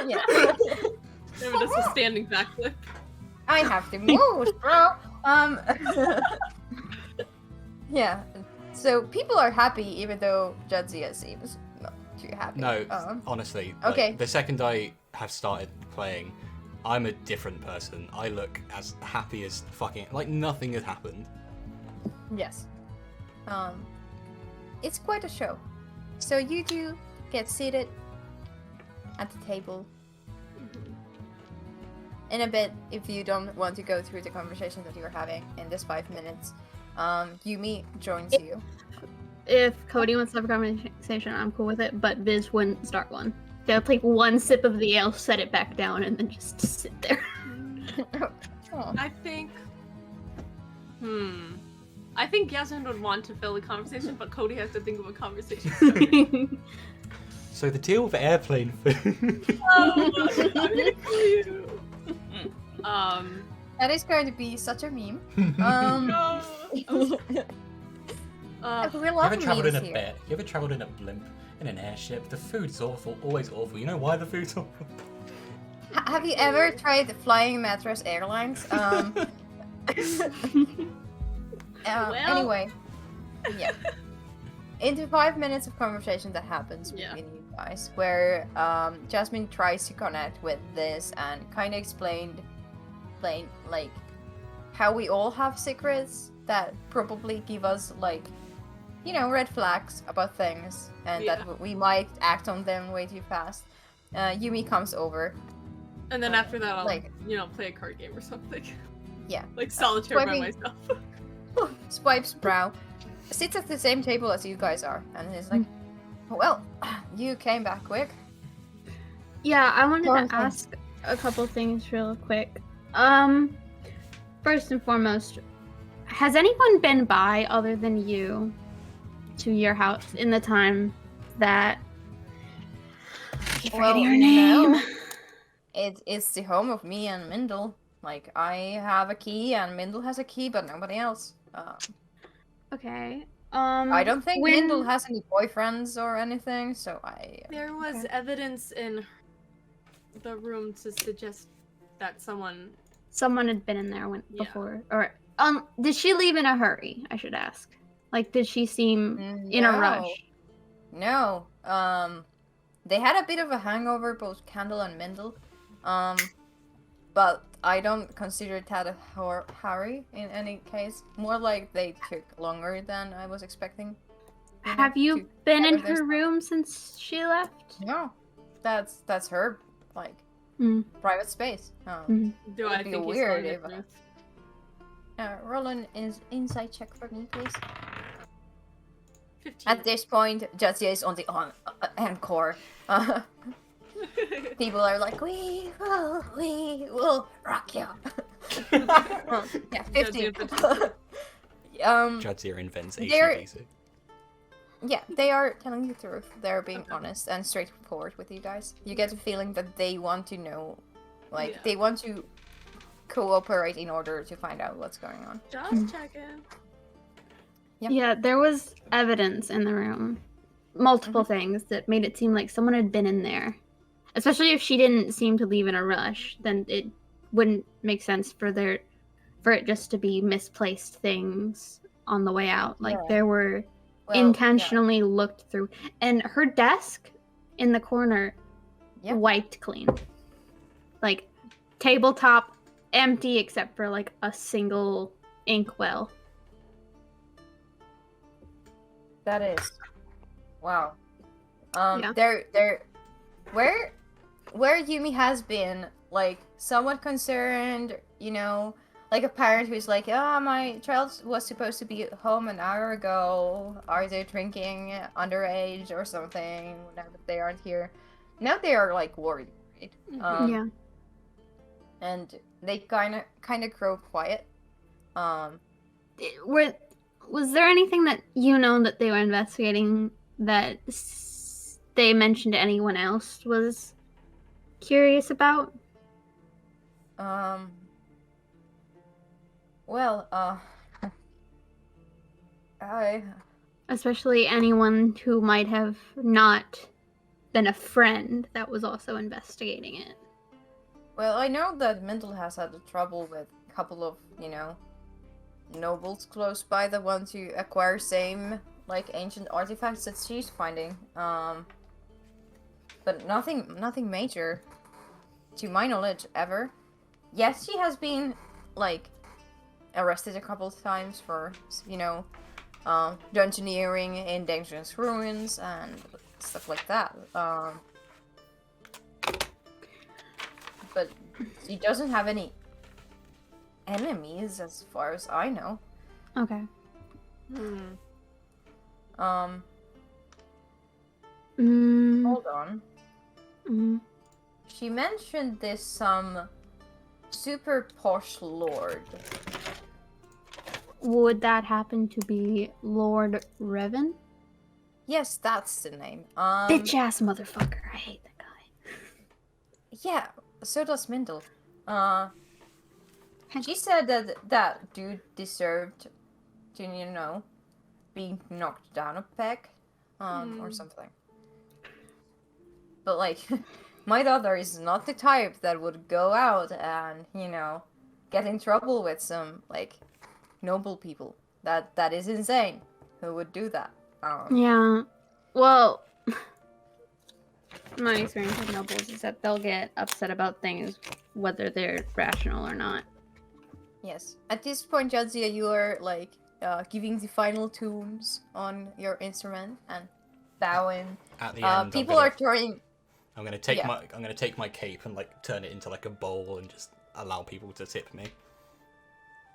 Yeah. Maybe just a standing backflip. I have to move, bro. Yeah. So people are happy, even though Jadzia seems not too happy. No, honestly. Okay. Like, the second I have started playing, I'm a different person. I look as happy as fucking like nothing has happened. Yes. It's quite a show. So you two get seated at the table. In a bit, if you don't want to go through the conversation that you're having in this 5 minutes, Yumi joins you. If Cody wants to have a conversation, I'm cool with it, but Viz wouldn't start one. They'll take one sip of the ale, set it back down, and then just sit there. Oh. I think Yasmin would want to fill the conversation, but Cody has to think of a conversation starter. So the deal with airplane food. Oh, I'm gonna kill you. That is going to be such a meme. No. We You love ever travelled in memes a here. bed? You ever travelled in a blimp, in an airship? The food's awful, always awful. You know why the food's awful? Have you ever tried flying Mattress Airlines? Anyway, yeah. Into 5 minutes of conversation that happens between you guys, where Jasmine tries to connect with this and kind of explain like how we all have secrets that probably give us like, you know, red flags about things, and that we might act on them way too fast. Yumi comes over. And then after that, I'll like, play a card game or something. Yeah. Like solitaire by myself. swipes brow, sits at the same table as you guys are, and is like, well, you came back quick. Yeah, I wanted Go to on. ask a couple things real quick. First and foremost, has anyone been by other than you to your house in the time that I keep forgetting her name? No. It's the home of me and Mindel. Like, I have a key and Mindel has a key, but nobody else. Okay. I don't think when... Mindel has any boyfriends or anything, so There was evidence in the room to suggest that someone someone had been in there Yeah. before, or did she leave in a hurry? I should ask. Like, did she seem in a No. rush? No. They had a bit of a hangover, both Candle and Mindel. But I don't consider that a hurry in any case. More like they took longer than I was expecting. Have you to been in gather their her stuff. room since she left? No. That's her, like, Mm. private space. Mm. do It'd I be think he's weird telling the if- truth? Roll an insight check for me, please. 15. At this point, Jadzia is on the encore. People are like, we will rock you. Yeah, 15. Jadzia invents They're- ACDC. Yeah, they are telling the truth. They're being honest and straightforward with you guys. You get the feeling that they want to know, like, Yeah. they want to cooperate in order to find out what's going on. Just checking. Yeah. Yeah, there was evidence in the room. Multiple things that made it seem like someone had been in there. Especially if she didn't seem to leave in a rush, then it wouldn't make sense for it just to be misplaced things on the way out. Like, Yeah. there were Well, intentionally looked through. And her desk in the corner Yeah. wiped clean. Like, tabletop empty except for like a single inkwell. That is. Wow. Yeah. They're where Yumi has been, like, somewhat concerned, you know, like a parent who's like, my child was supposed to be home an hour ago. Are they drinking underage or something now that they aren't here? Now they are, like, worried. Right? Yeah. And they kind of grow quiet. Was there anything that you know that they were investigating that they mentioned anyone else was curious about? Well, Especially anyone who might have not been a friend that was also investigating it. Well, I know that Mendel has had trouble with a couple of, nobles close by that want to acquire same, like, ancient artifacts that she's finding. But nothing major, to my knowledge, ever. Yes, she has been, like, arrested a couple of times for, dungeoneering in dangerous ruins and stuff like that. But she doesn't have any enemies as far as I know. Okay. Hold on. Mm. She mentioned this super posh lord. Would that happen to be Lord Revan? Yes, that's the name. Bitch ass motherfucker. I hate that guy. Yeah, so does Mindel. She said that dude deserved to, be knocked down a peg, or something. But, like, my daughter is not the type that would go out and, get in trouble with some, like, noble people. That is insane. Who would do that? Yeah. Well, my experience with nobles is that they'll get upset about things whether they're rational or not. Yes. At this point, Jadzia, you are, like, giving the final tunes on your instrument and bowing. At the end, People are turning. I'm gonna take Yeah. my cape and, like, turn it into, like, a bowl and just allow people to tip me.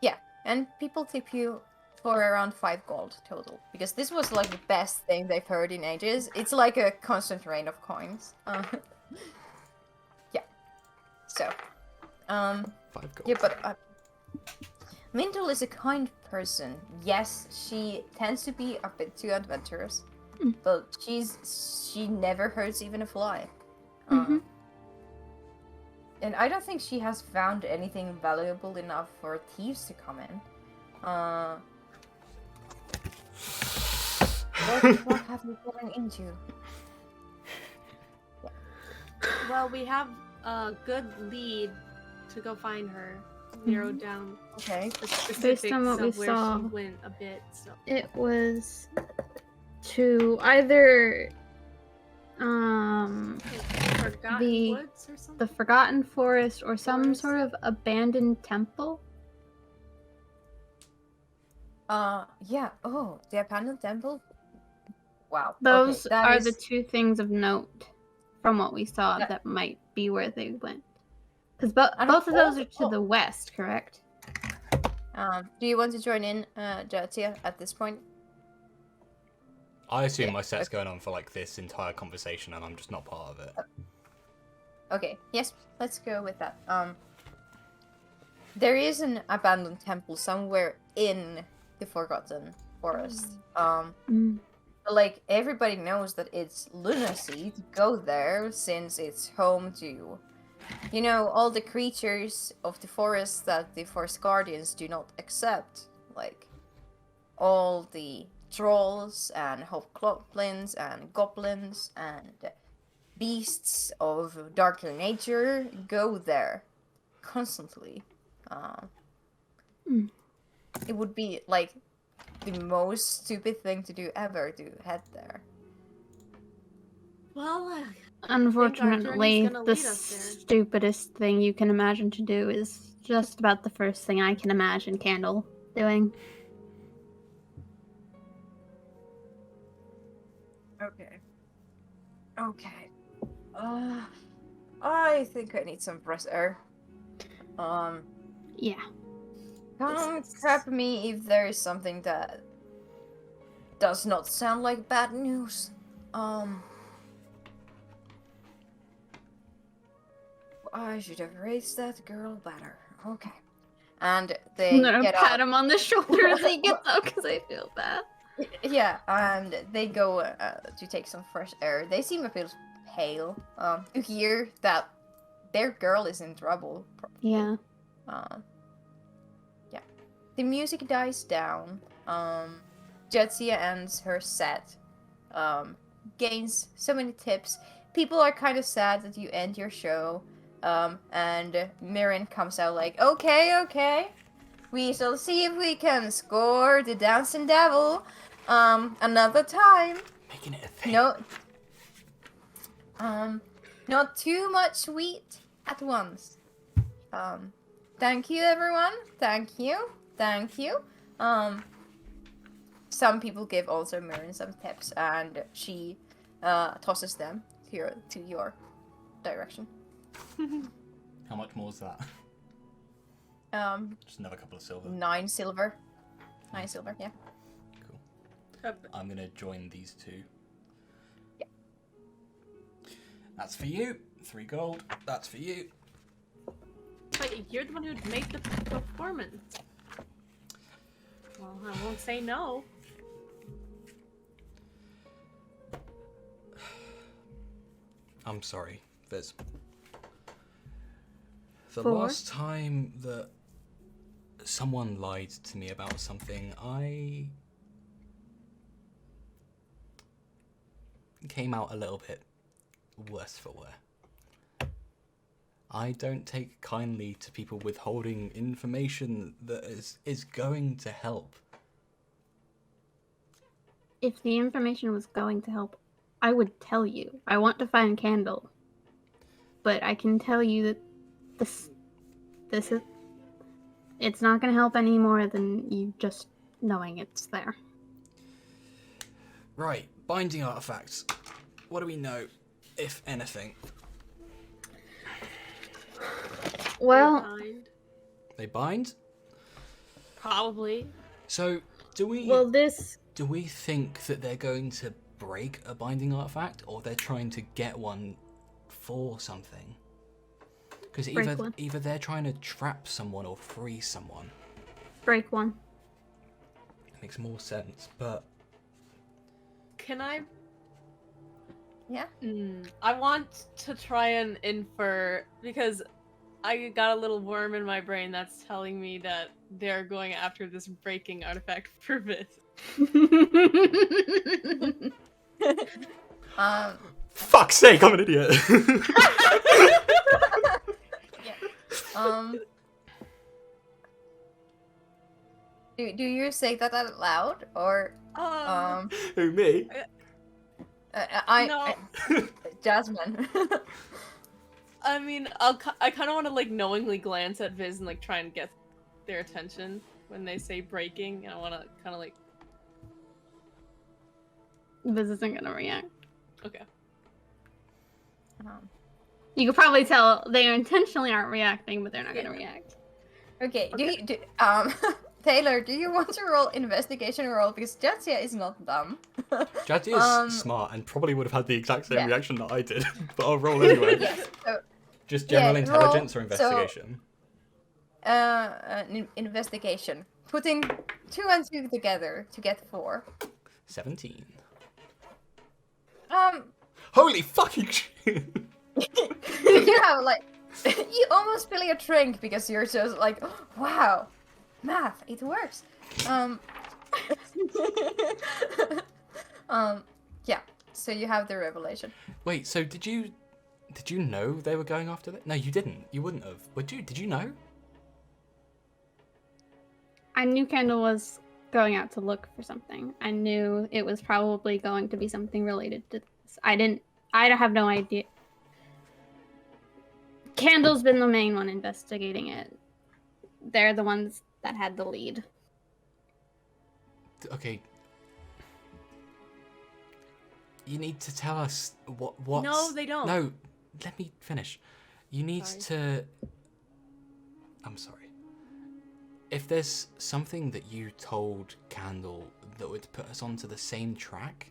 Yeah, and people tip you for around 5 gold total, because this was like the best thing they've heard in ages. It's like a constant rain of coins. Yeah. So, 5 gold. yeah, but Mindle is a kind person. Yes, she tends to be a bit too adventurous, but she never hurts even a fly. And I don't think she has found anything valuable enough for thieves to come in. What have you gotten into? Well, we have a good lead to go find her. Narrowed down Okay. the specifics Based on what we of where saw. she went a bit. So It was to either Forgotten the- Woods or something. the Forgotten Forest or some Forest. sort of abandoned temple. Yeah. Oh, the abandoned temple. Wow. Those okay, that are is- the two things of note from what we saw That- that might be where they went. Because And both of those also- are to the west, correct? Do you want to join in, Jatia, at this point? I assume Yeah, my set's going on for like this entire conversation, and I'm just not part of it. Okay. Yes. Let's go with that. There is an abandoned temple somewhere in the Forgotten Forest. But, like, everybody knows that it's lunacy to go there, since it's home to, you know, all the creatures of the forest that the Forest Guardians do not accept. Like, all the trolls and hobgoblins and goblins and beasts of darker nature go there constantly. It would be, like, the most stupid thing to do ever to head there. Well, Unfortunately, gonna the lead us there. stupidest thing you can imagine to do is just about the first thing I can imagine Candle doing. Okay. Okay. I think I need some fresh air. Yeah. Don't crap me if there is something that does not sound like bad news. I should have raised that girl better. Okay. And they I'm gonna get pat up. him on the shoulder as he gets up because I feel bad. Yeah, and they go to take some fresh air. They seem a bit pale. You hear that their girl is in trouble. Yeah. Yeah. The music dies down. Jetsia ends her set. Gains so many tips. People are kind of sad that you end your show. And Mirren comes out like, okay. We shall see if we can score the Dancing Devil. Another time. Making it a thing. No. Not too much wheat at once. Thank you, everyone. Thank you. Some people give also Mirren some tips, and she tosses them to your direction. How much more is that? Just another couple of silver. 9 silver. 9 silver, yeah. Cool. I'm gonna join these two. Yeah. That's for you. 3 gold. That's for you. But you're the one who made the performance. Well, I won't say no. I'm sorry, Viz. The For? last time that someone lied to me about something, I came out a little bit worse for wear. I don't take kindly to people withholding information that is going to help. If the information was going to help, I would tell you. I want to find Candle. But I can tell you that this is... It's not going to help any more than you just knowing it's there. Right, binding artifacts. What do we know, if anything? Well, Kind. They bind? Probably. So, Do we Well, this do we think that they're going to break a binding artifact, or they're trying to get one for something? Because Break one. either they're trying to trap someone or free someone. break one. It makes more sense, but Can I? Yeah. I want to try and infer because I got a little worm in my brain that's telling me that they're going after this breaking artifact purpose. fuck's sake, I'm an idiot. um. Do you say that out loud or Who, me? No. Jasmine. I mean, I kind of want to like knowingly glance at Viz and like try and get their attention when they say breaking. I want to kind of like. This isn't gonna react. Okay. You could probably tell they intentionally aren't reacting, but they're not gonna react. Okay. Taylor, do you want to roll investigation roll because Jadzia is not dumb. Jadzia is smart and probably would have had the exact same Yeah. reaction that I did, but I'll roll anyway. Yes. So, Just general Yeah, intelligence or roll, investigation? investigation. Putting 2 and 2 together to get 4. 17. Um, Holy fucking shit! you have like, you almost feel your drink because you're just like, wow, math, it works. Yeah. So you have the revelation. Wait, so did you know they were going after that? No, you didn't. You wouldn't have. Would you? Did you know? I knew Kendall was going out to look for something. I knew it was probably going to be something related to this. I have no idea. Kendall's been the main one investigating it. They're the ones that had the lead. Okay. You need to tell us what. No, they don't. No, let me finish. You need Sorry. to. I'm sorry. If there's something that you told Candle that would put us onto the same track,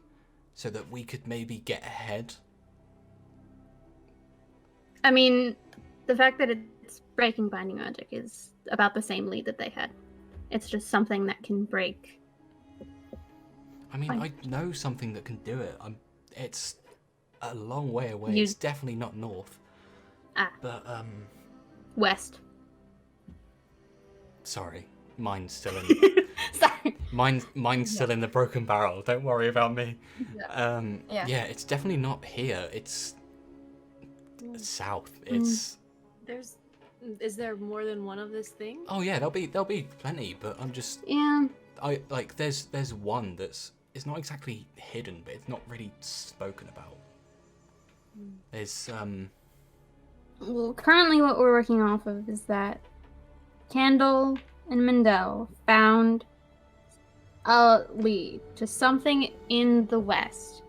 so that we could maybe get ahead. I mean, the fact that it's breaking binding magic is about the same lead that they had. It's just something that can break. I mean, Fine. I know something that can do it. It's a long way away. You- It's definitely not north. Ah. But West. sorry, mine's still in. Sorry. Mine's still in the broken barrel. Don't worry about me. Yeah. Yeah, it's definitely not here. It's south. It's Is there more than one of this thing? oh yeah, there'll be plenty. But I'm just Yeah. there's one that's it's not exactly hidden, but it's not really spoken about. There's Well, currently what we're working off of is that Candle and Mendel found a lead to something in the west.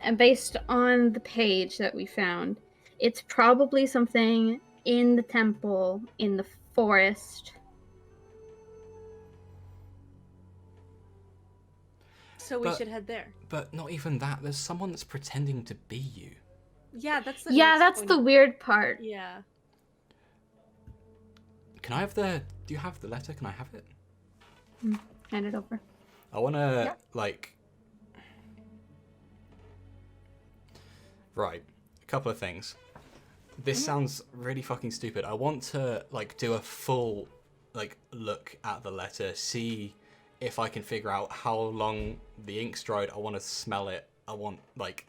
And based on the page that we found, it's probably something in the temple, in the forest. So we But- should head there. but not even that. There's someone that's pretending to be you. Yeah, that's the Yeah, next that's point. the weird part. Yeah. Can I have the? Do you have the letter? Can I have it? Hand it over. I want to like. Right, a couple of things. This sounds really fucking stupid. I want to like do a full like look at the letter, see if I can figure out how long the ink's dried. I want to smell it. I want like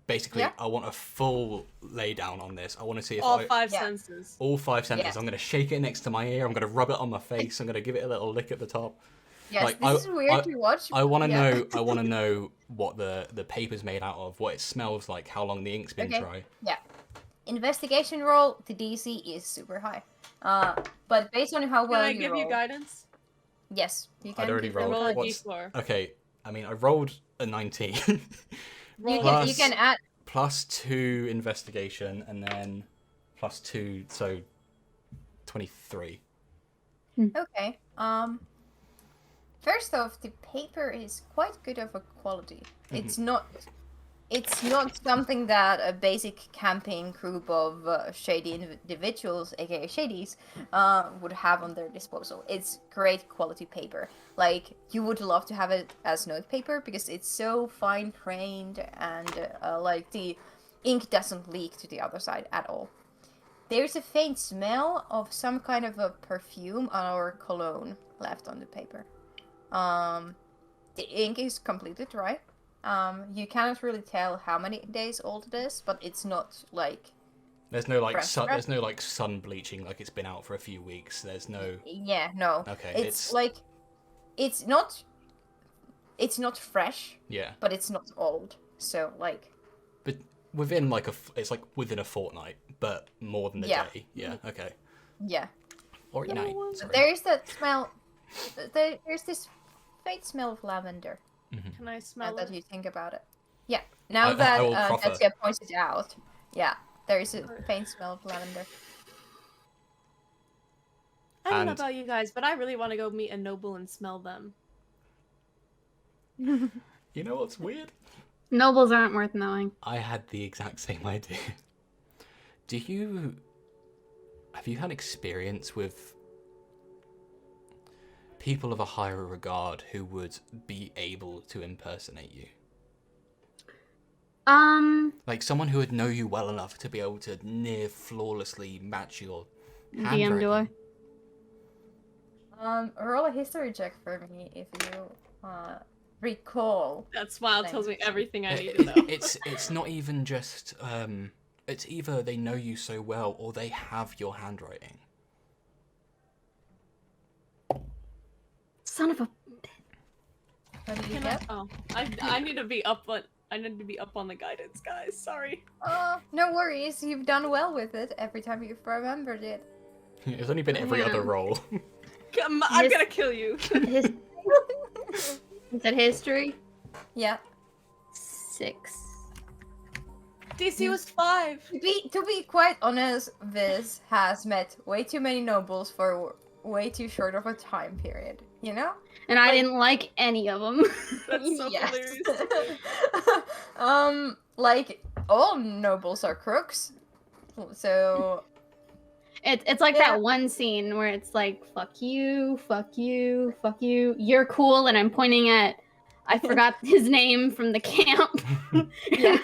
basically Yeah. I want a full lay down on this. I want to see if All I, 5 Yeah. senses. all 5 senses. Yes. I'm going to shake it next to my ear. I'm going to rub it on my face. I'm going to give it a little lick at the top. Yes, Like, this is weird to watch. I want to yeah. know. I want to know what the paper's made out of, what it smells like, how long the ink's been Okay. dry. Yeah. Investigation roll, the DC is super high. But based on how Can well I you give roll, you guidance? yes, you can. I'd already give them rolled. Roll a guidance. What's- d4. Okay, I mean, I rolled a 19 You Roll can, you Plus- can add. plus 2 investigation and then plus 2, so 23. Okay. First off, the paper is quite good of a quality. It's not something that a basic camping group of shady individuals, aka shadies, would have on their disposal. It's great quality paper. Like, you would love to have it as notepaper because it's so fine grained and like the ink doesn't leak to the other side at all. There's a faint smell of some kind of a perfume or cologne left on the paper. The ink is completely dry. You cannot really tell how many days old it is, but it's not like There's no like fresh. there's no like sun bleaching, like it's been out for a few weeks. There's no. Yeah, no. Okay, It's like it's not fresh, Yeah, but it's not old. So like but within like it's like within a fortnight, but more than a Yeah. day. Yeah. Okay. yeah. Or at night. Sorry. There is that smell. There's this faint smell of lavender. Can I Now smell that it? you think about it. Yeah. Now I that will proffer. Tetsuya pointed out. Yeah. There is a faint smell of lavender. I don't know And- about you guys, but I really want to go meet a noble and smell them. You know what's weird? Nobles aren't worth knowing. I had the exact same idea. Have you had experience with people of a higher regard who would be able to impersonate you? Like someone who would know you well enough to be able to near flawlessly match your DM, do I? handwriting. Roll a history check for me if you recall. That smile tells me Thanks. everything I need to know. It's not even just it's either they know you so well or they have your handwriting. Son of a. What did you Can I? get? Oh, I need to be up on. I need to be up on the guidance, guys. Sorry. No worries. You've done well with it every time you've remembered it. It's only been every other roll. I'm gonna kill you. Is that history? Yeah. 6. DC was 5. To be quite honest, Viz has met way too many nobles for way too short of a time period. You know? And I didn't like any of them. That's so Yes. hilarious. Like all nobles are crooks. So It's like Yeah. that one scene where it's like, fuck you, fuck you, fuck you. You're cool, and I'm pointing at, I forgot his name from the camp. yeah.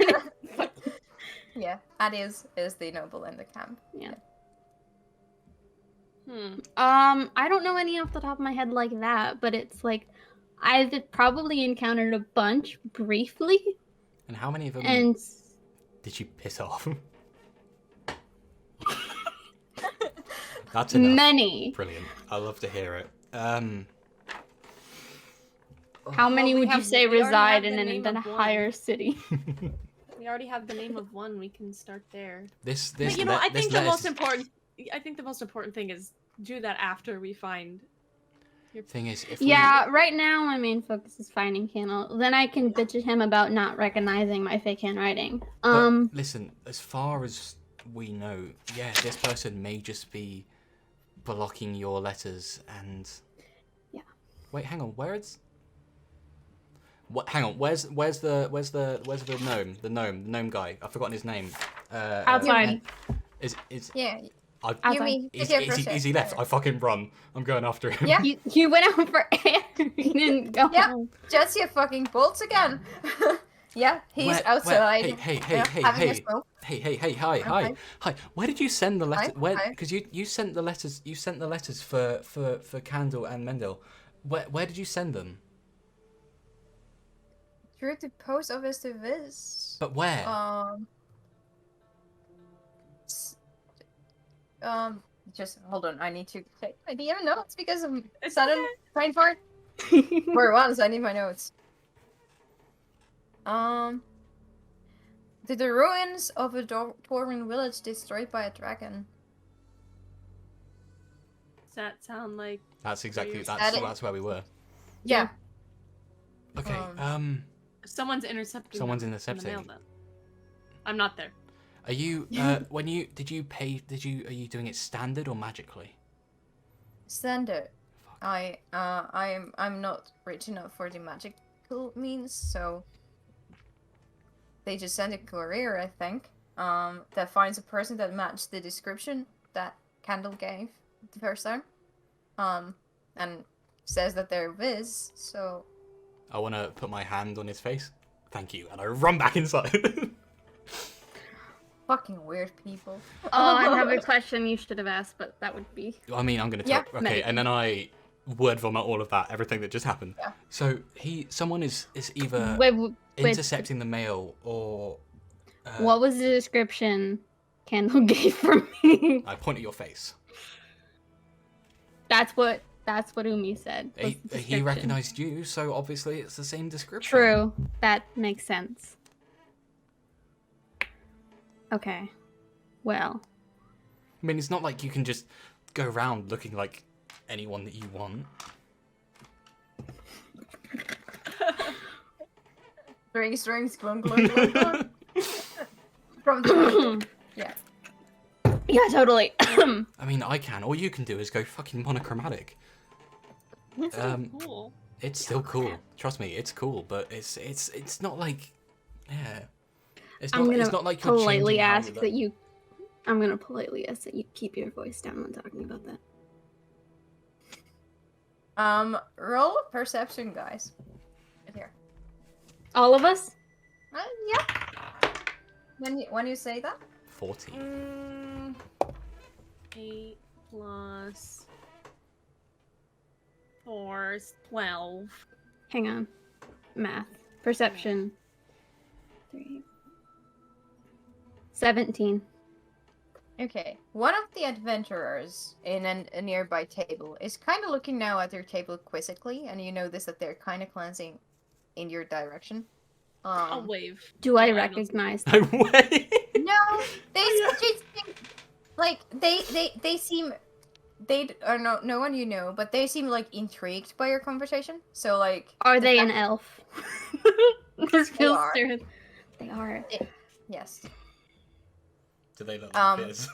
Yeah, that is the noble in the camp. Yeah. Hmm. I don't know any off the top of my head like that, but it's like, I've probably encountered a bunch briefly, And how many of them and did you piss off? That's enough. many. Brilliant. I love to hear it. How many we would you have- say we already reside have in the a name of one. higher city? We already have the name of one. We can start there. this But you know, I this think the lettuce most important. I think the most important thing is do that after we find. thing is if Yeah, right now my main focus is finding Candle. Then I can bitch at him about not recognizing my fake handwriting. But listen, as far as we know, yeah, this person may just be blocking your letters and. Yeah. Wait, hang on. Where is? What? Hang on. Where's the gnome guy? I've forgotten his name. Outside. Is Yeah. I, Yumi, is, take it is, for he, a is he sec. left? I fucking run. I'm going after him. Yeah. You went out for air. You didn't go Yeah. home. Jetsia fucking bolts again. Yeah, he's Where- outside. Hey, having a smoke. Hey, hi. Okay. Where did you send the letter? Hi, Where? hi. Because you sent the letters. You sent the letters for Candle and Mendel. Where did you send them? Through the post office to Viz. But where? s- Just hold on. I need to check my DM notes because I'm It's sudden brain fart. For once, I need my notes. To the ruins of a dwarven village destroyed by a dragon. Does that sound like? That's exactly Weird. that's where we were. Yeah. Okay. Someone's intercepting. Someone's them in intercepting. the mail, then. I'm not there. Are you when you did you pay? Are you doing it standard or magically? Standard. Fuck. I'm not rich enough for the magical means, so they just send a courier, I think, that finds a person that matched the description that Candle gave the first time, and says that they're Viz. So I want to put my hand on his face. Thank you, and I run back inside. fucking weird people. Oh, I have a question you should have asked, but that would be. I mean, I'm gonna Yeah. tell. Okay, and then I word vomit all of that, everything that just happened. Yeah. So someone is either Wait, intercepting the mail or. what was the description Kendall gave for me? I point at your face. That's what Umi said. was the He description. recognized you, so obviously it's the same description. True. That makes sense. Okay. Well, I mean, it's not like you can just go around looking like anyone that you want. Drinks, glunk, glunk, glunk, glunk. From the yeah. yeah, totally. I mean, I can. All you can do is go fucking monochromatic. That's so Um, cool. It's still cool. Trust me, it's cool, but it's not like, yeah. It's I'm gonna not like you're politely changing how ask you look. that you. I'm gonna politely ask that you keep your voice down when talking about that. Roll perception, guys. Right here. All of us? Yeah. When you say that. 14. 8 plus 4 is 12. Hang on. Math. Perception. 3. 17. Okay. One of the adventurers in a nearby table is kind of looking now at their table quizzically, and you notice that they're kind of glancing in your direction. I'll wave. Do I No, don't. recognize No way! No, they just seem like they seem they are no one you know, but they seem like intrigued by your conversation. So like, Are the they an fact- elf? This feels are. stupid. They are. Yes. Do they look Um, like this?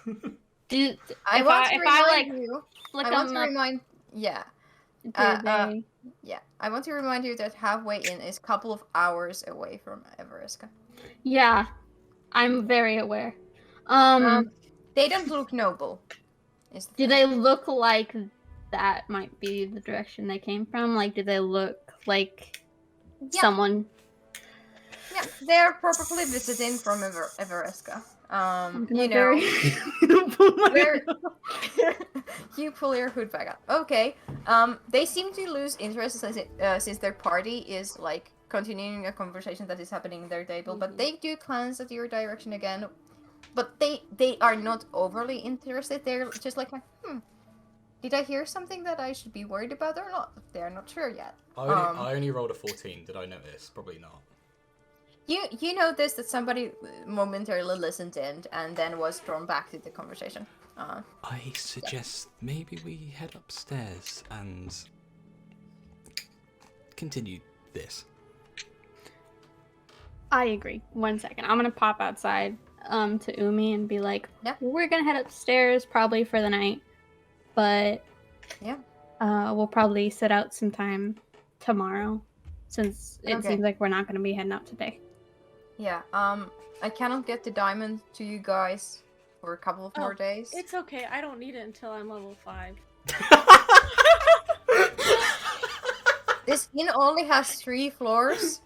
Do, I if want I, to if I like remind you. flick I want them to up, remind. Yeah, do uh, they? yeah. I want to remind you that halfway in is a couple of hours away from Everesca. Yeah, I'm very aware. They don't look noble. Is the Do thing. they look like that might be the direction they came from? Like, do they look like Yeah. someone? Yeah, they're probably visiting from Everesca. I'm gonna You know, very- where you pull your hood back up. Okay. They seem to lose interest since their party is like continuing a conversation that is happening in their table, but they do glance at your direction again. But they are not overly interested. They're just like, did I hear something that I should be worried about or not? They're not sure yet. I only rolled a 14. Did I notice? Probably not. You noticed that somebody momentarily listened in and then was drawn back to the conversation. I suggest maybe we head upstairs and continue this. I agree. 1 second. I'm gonna pop outside to Umi and be like, Yeah. we're gonna head upstairs probably for the night, but Yeah. we'll probably sit out some time tomorrow since it Okay. seems like we're not gonna be heading out today. Yeah. I cannot get the diamond to you guys for a couple of more Oh, days. It's okay. I don't need it until I'm level 5. This inn only has 3 floors.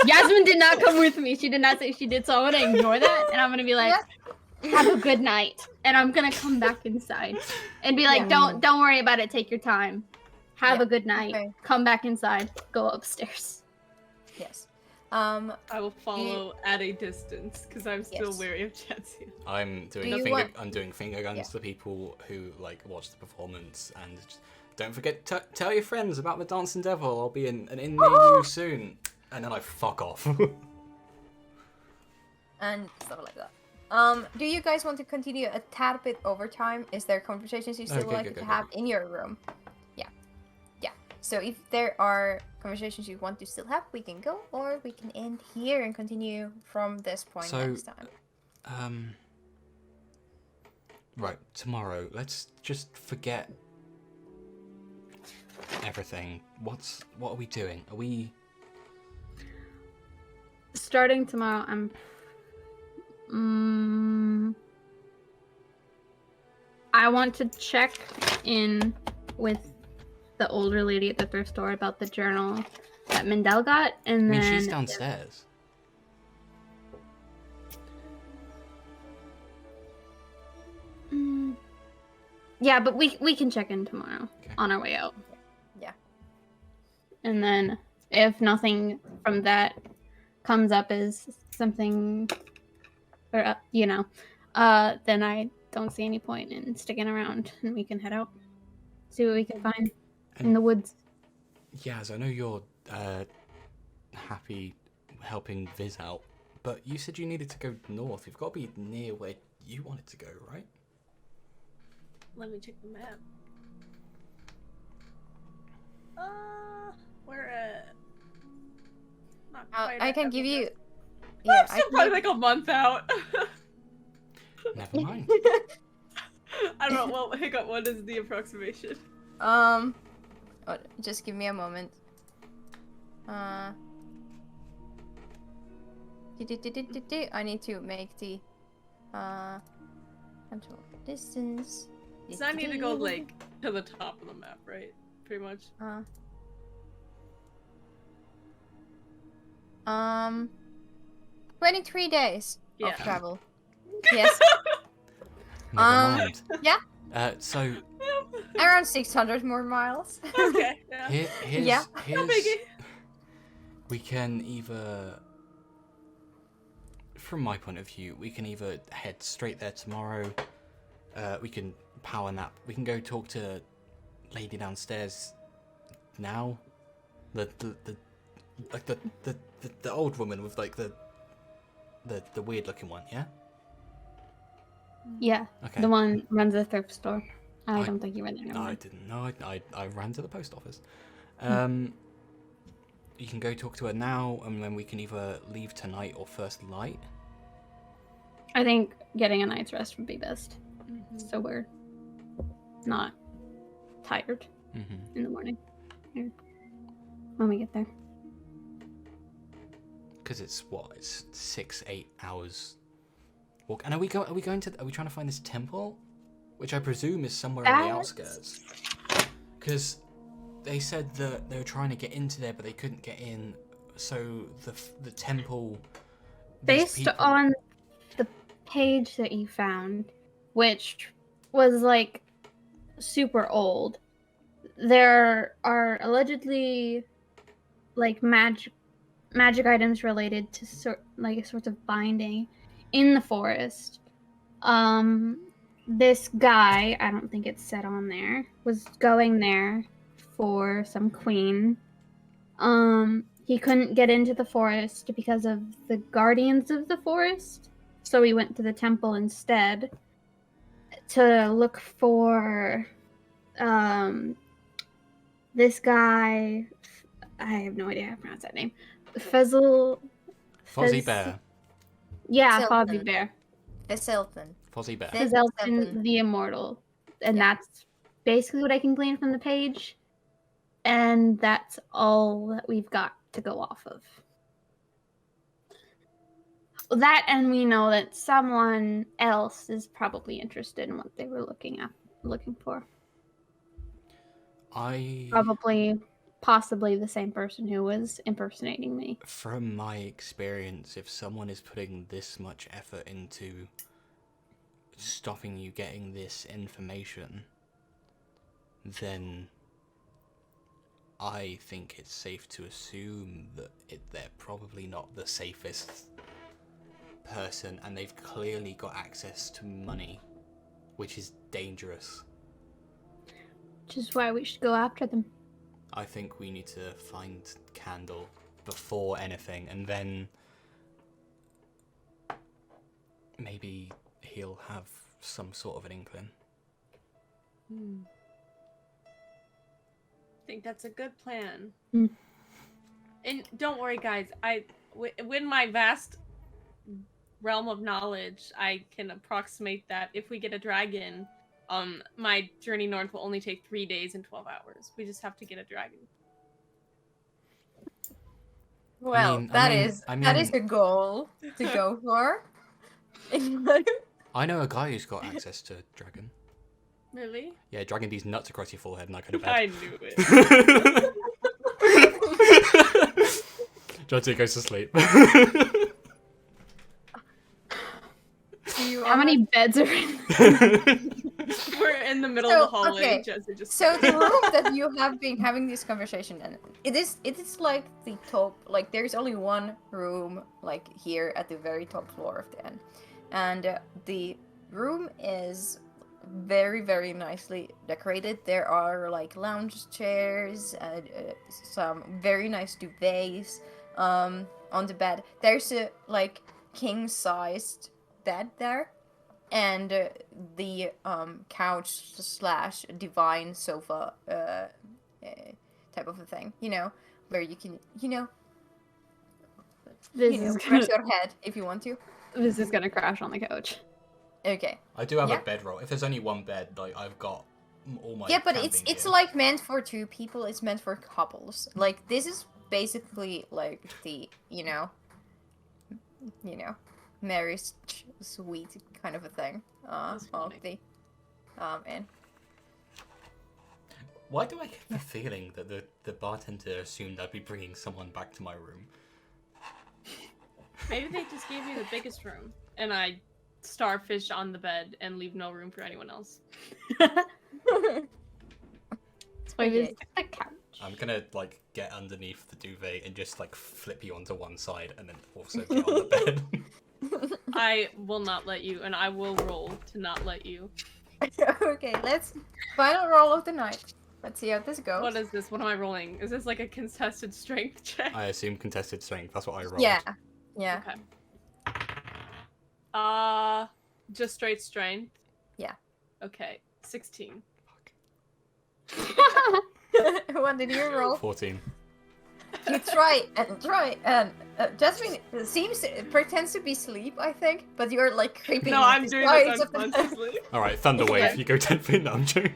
Yasmin did not come with me. She did not say she did, so I'm gonna ignore that and I'm gonna be like, have a good night. And I'm gonna come back inside and be like, Yeah. don't worry about it, take your time. Have Yeah, a good night. okay. Come back inside. Go upstairs. Yes. I will follow at a distance because I'm still Yes. wary of Jetsu. I'm doing Do you finger. want- I'm doing finger guns Yeah. to people who like watch the performance, and just, don't forget to tell your friends about the Dancing Devil. I'll be in an inn near you soon, and then I fuck off. And stuff like that. Do you guys want to continue a tad bit over time? Is there conversations you still Okay, like go, to go, have go. in your room? Yeah. So if there are conversations you want to still have, we can go, or we can end here and continue from this point So- next time. Right, tomorrow, let's just forget everything. What are we doing? Are we... Starting tomorrow, I want to check in with the older lady at the thrift store about the journal that Mindell got, and I mean, then she's downstairs. Yeah, but we can check in tomorrow Okay. on our way out. Yeah. And then if nothing from that comes up as something, or then I don't see any point in sticking around, and we can head out, see what we can find in the woods. Yaz, I know you're happy helping Viz out, but you said you needed to go north. You've got to be near where you wanted to go, right? Let me check the map. We're not quite I at can give you. Everest. Yeah, I'm still probably like a month out. Never mind. I don't know. Well, Hiccup, what is the approximation? Oh, just give me a moment. I need to make the control distance. So I need to go like to the top of the map, right? Pretty much. 23 days Yeah. of travel. Yes. Never mind. Yeah. So Around 600 more miles. Okay. Yeah. here's Yeah. No biggie. we can either, from my point of view, we can either head straight there tomorrow. We can power nap. We can go talk to lady downstairs now. The old woman with like the weird looking one, yeah? Yeah, Okay. the one runs a thrift store. I I- don't think you were there No, anymore. I didn't. No, I ran to the post office. You can go talk to her now, and then we can either leave tonight or first light. I think getting a night's rest would be best, so we're not tired Mm-hmm. in the morning. Here, when we get there. Because it's 6-8 hours walk. And are we trying to find this temple, which I presume is somewhere on the That's- outskirts? Because they said that they were trying to get into there, but they couldn't get in. So the temple. these Based people- on the page that you found, which was like super old, there are allegedly like magic items related to sorts of binding in the forest. This guy, I don't think it's said on there, was going there for some queen. He couldn't get into the forest because of the guardians of the forest, so he went to the temple instead to look for this guy. I have no idea how to pronounce that name. Fozzie Fez- Bear. Yeah, Selton. Fozzie Bear. Fezelton. Fozzie Bear. Fez- Felton Felton. the Immortal. And Yeah. that's basically what I can glean from the page. And that's all that we've got to go off of. That, and we know that someone else is probably interested in what they were looking for. Possibly the same person who was impersonating me. From my experience, if someone is putting this much effort into stopping you getting this information, then I think it's safe to assume that they're probably not the safest person, and they've clearly got access to money, which is dangerous. Which is why we should go after them. I think we need to find Candle before anything, and then maybe he'll have some sort of an inkling. I think that's a good plan. Mm. And don't worry, guys. When my vast realm of knowledge, I can approximate that if we get a dragon, my journey north will only take 3 days and 12 hours. We just have to get a dragon. Well, that is a goal to go for. I know a guy who's got access to dragon. Really? Yeah, dragon these nuts across your forehead and I go to bed. I knew it. Jotty goes to sleep. How many beds are in? We're in the middle So, of the hallway. okay. Jesse just So the room that you have been having this conversation in, it is like the top, like there's only one room like here at the very top floor of the inn, and the room is very, very nicely decorated. There are like lounge chairs and some very nice duvets on the bed. There's a like king-sized bed there, and the couch slash divine sofa type of a thing, where you can, rest your head if you want to. This is gonna crash on the couch. Okay. I do have Yeah. a bedroll. If there's only one bed, like I've got all my. Yeah, but camping it's gear. like meant for two people. It's meant for couples. Like this is basically like the marriage suite kind of a thing. That's Of funny. the inn. Why do I get the feeling that the bartender assumed I'd be bringing someone back to my room? Maybe they just gave you the biggest room, and I starfish on the bed and leave no room for anyone else. Maybe Okay. it's a couch. I'm gonna like get underneath the duvet and just like flip you onto one side and then also get on the bed. I will not let you, and I will roll to not let you. Okay, let's final roll of the night. Let's see how this goes. What is this? What am I rolling? Is this like a contested strength check? I assume contested strength. That's what I rolled. Yeah. Yeah. Okay. Just straight strength. Yeah. Okay, 16. What did you roll? 14. You try, and Jasmine pretends to be asleep, I think, but you're like creeping. No, I'm the doing sides this of the- unconsciously. All right, thunder wave. Okay. You go 10 feet. No, I'm joking.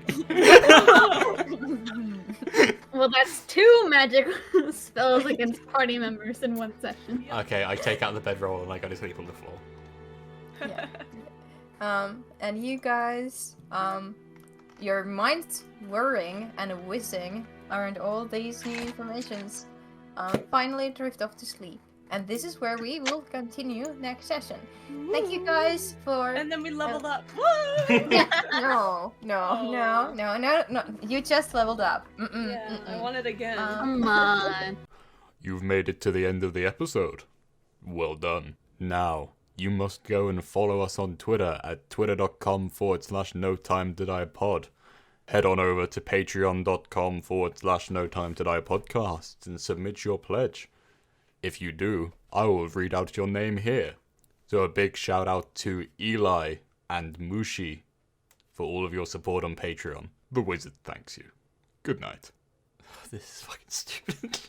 Well, that's 2 magic spells against party members in one session. Okay, I take out the bedroll and I go to sleep on the floor. Yeah. And you guys, your minds whirring and whizzing around all these new informations, finally drift off to sleep. And this is where we will continue next session. Thank you guys for. And then we leveled up. No. You just leveled up. Yeah, I want it again. Come on. You've made it to the end of the episode. Well done. Now, you must go and follow us on Twitter at twitter.com/NoTimeToDiePod. Head on over to patreon.com/NoTimeToDiePodcast and submit your pledge. If you do, I will read out your name here. So a big shout out to Eli and Mushi for all of your support on Patreon. The wizard thanks you. Good night. This is fucking stupid.